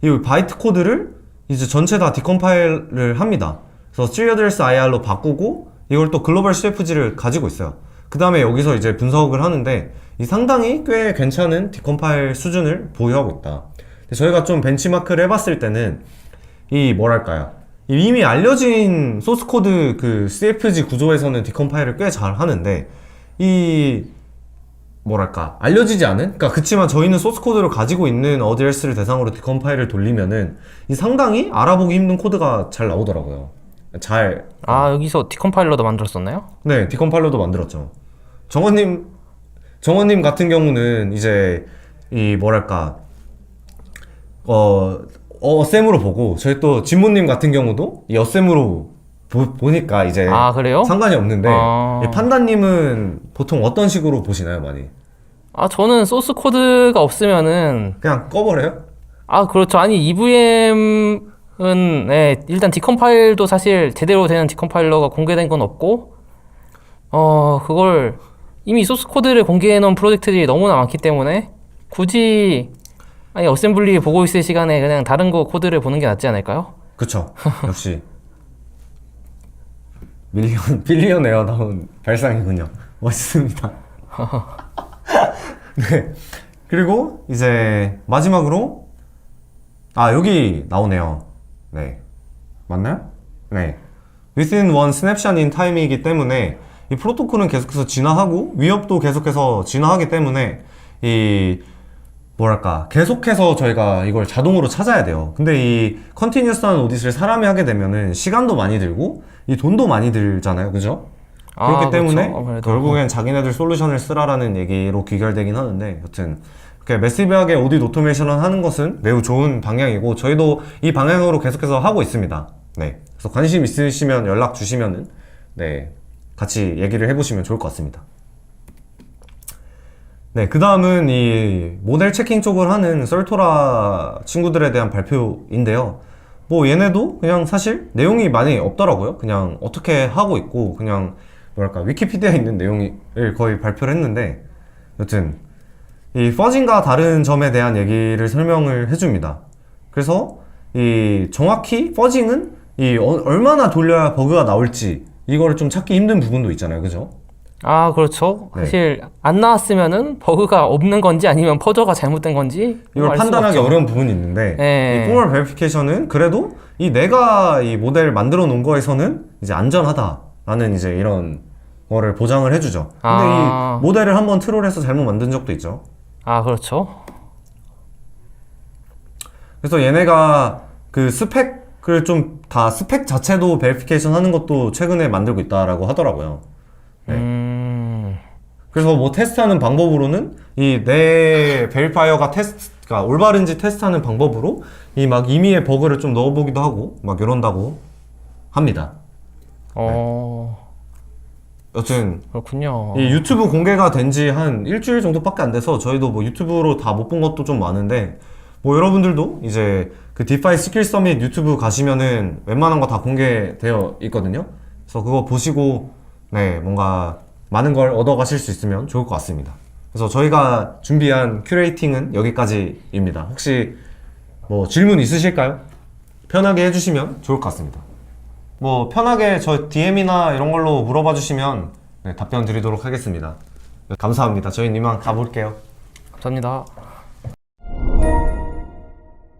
[SPEAKER 1] 이 바이트 코드를 이제 전체 다 디컴파일을 합니다. 그래서 serial IR로 바꾸고 이걸 또 글로벌 CFG를 가지고 있어요. 그 다음에 여기서 이제 분석을 하는데 이 상당히 꽤 괜찮은 디컴파일 수준을 보유하고 있다. 저희가 좀 벤치마크를 해봤을 때는 이 뭐랄까요, 이미 알려진 소스코드 그 CFG 구조에서는 디컴파일을 꽤 잘 하는데 이 뭐랄까 알려지지 않은? 그러니까 그치만 저희는 소스코드를 가지고 있는 어드레스를 대상으로 디컴파일을 돌리면은 이 상당히 알아보기 힘든 코드가 잘 나오더라고요.
[SPEAKER 2] 여기서 디컴파일러도 만들었었나요?
[SPEAKER 1] 네, 디컴파일러도 만들었죠. 정원님 같은 경우는 이제 이 뭐랄까 어셈으로 보고 저희 또 진모님 같은 경우도 이 어셈으로 보니까 이제
[SPEAKER 2] 그래요?
[SPEAKER 1] 상관이 없는데 이 판다님은 보통 어떤 식으로 보시나요, 많이?
[SPEAKER 2] 저는 소스 코드가 없으면은
[SPEAKER 1] 그냥 꺼버려요?
[SPEAKER 2] 그렇죠. 아니 EVM은 네, 일단 디컴파일도 사실 제대로 되는 디컴파일러가 공개된 건 없고 그걸 이미 소스 코드를 공개해 놓은 프로젝트들이 너무나 많기 때문에 굳이 어셈블리 보고 있을 시간에 그냥 다른 거 코드를 보는 게 낫지 않을까요?
[SPEAKER 1] 그쵸. 역시. 빌리언에어다운 발상이군요. 멋있습니다. 네. 그리고 이제 마지막으로 여기 나오네요. 네. 맞나요? 네. Within one snapshot in time이기 때문에 이 프로토콜은 계속해서 진화하고 위협도 계속해서 진화하기 때문에 이 뭐랄까 계속해서 저희가 이걸 자동으로 찾아야 돼요. 근데 이 컨티뉴어스한 오디트를 사람이 하게 되면은 시간도 많이 들고 이 돈도 많이 들잖아요, 그죠? 그렇기 때문에
[SPEAKER 2] 그렇죠. 아무래도.
[SPEAKER 1] 결국엔 자기네들 솔루션을 쓰라라는 얘기로 귀결되긴 하는데, 여튼 이렇게 매시브하게 오디트 오토메이션을 하는 것은 매우 좋은 방향이고 저희도 이 방향으로 계속해서 하고 있습니다. 네, 그래서 관심 있으시면 연락 주시면은 네 같이 얘기를 해보시면 좋을 것 같습니다. 네, 그 다음은 이 모델 체킹 쪽을 하는 썰토라 친구들에 대한 발표인데요. 뭐 얘네도 그냥 사실 내용이 많이 없더라고요. 그냥 어떻게 하고 있고 그냥 뭐랄까 위키피디아에 있는 내용을 거의 발표를 했는데, 여튼 이 퍼징과 다른 점에 대한 얘기를 설명을 해줍니다. 그래서 이 정확히 퍼징은 이 얼마나 돌려야 버그가 나올지 이거를 좀 찾기 힘든 부분도 있잖아요, 그죠?
[SPEAKER 2] 그렇죠.
[SPEAKER 1] 네.
[SPEAKER 2] 사실 안 나왔으면은 버그가 없는 건지 아니면 퍼저가 잘못된 건지
[SPEAKER 1] 이걸
[SPEAKER 2] 알 수가
[SPEAKER 1] 판단하기
[SPEAKER 2] 없죠.
[SPEAKER 1] 어려운 부분이 있는데,
[SPEAKER 2] 네.
[SPEAKER 1] 이 포멀 베리피케이션은 그래도 이 내가 이 모델 만들어 놓은 거에서는 이제 안전하다라는 이제 이런 거를 보장을 해주죠. 근데 이 모델을 한번 트롤해서 잘못 만든 적도 있죠.
[SPEAKER 2] 그렇죠.
[SPEAKER 1] 그래서 얘네가 그 스펙을 좀 다 스펙 자체도 베리피케이션 하는 것도 최근에 만들고 있다라고 하더라고요. 네. 그래서 뭐 테스트하는 방법으로는 이 내 베리파이어가 테스트가 올바른지 테스트하는 방법으로 이 막 임의의 버그를 좀 넣어보기도 하고 막 이런다고 합니다. 여튼
[SPEAKER 2] 그렇군요.
[SPEAKER 1] 이 유튜브 공개가 된 지 한 일주일 정도밖에 안 돼서 저희도 뭐 유튜브로 다 못 본 것도 좀 많은데, 뭐 여러분들도 이제 그 디파이 스킬 서밋 유튜브 가시면은 웬만한 거 다 공개되어 있거든요. 그래서 그거 보시고 네 뭔가 많은 걸 얻어 가실 수 있으면 좋을 것 같습니다. 그래서 저희가 준비한 큐레이팅은 여기까지입니다. 혹시 뭐 질문 있으실까요? 편하게 해주시면 좋을 것 같습니다. 뭐 편하게 저 DM이나 이런 걸로 물어봐 주시면 네, 답변 드리도록 하겠습니다. 감사합니다. 저희는 이만 가볼게요.
[SPEAKER 2] 감사합니다.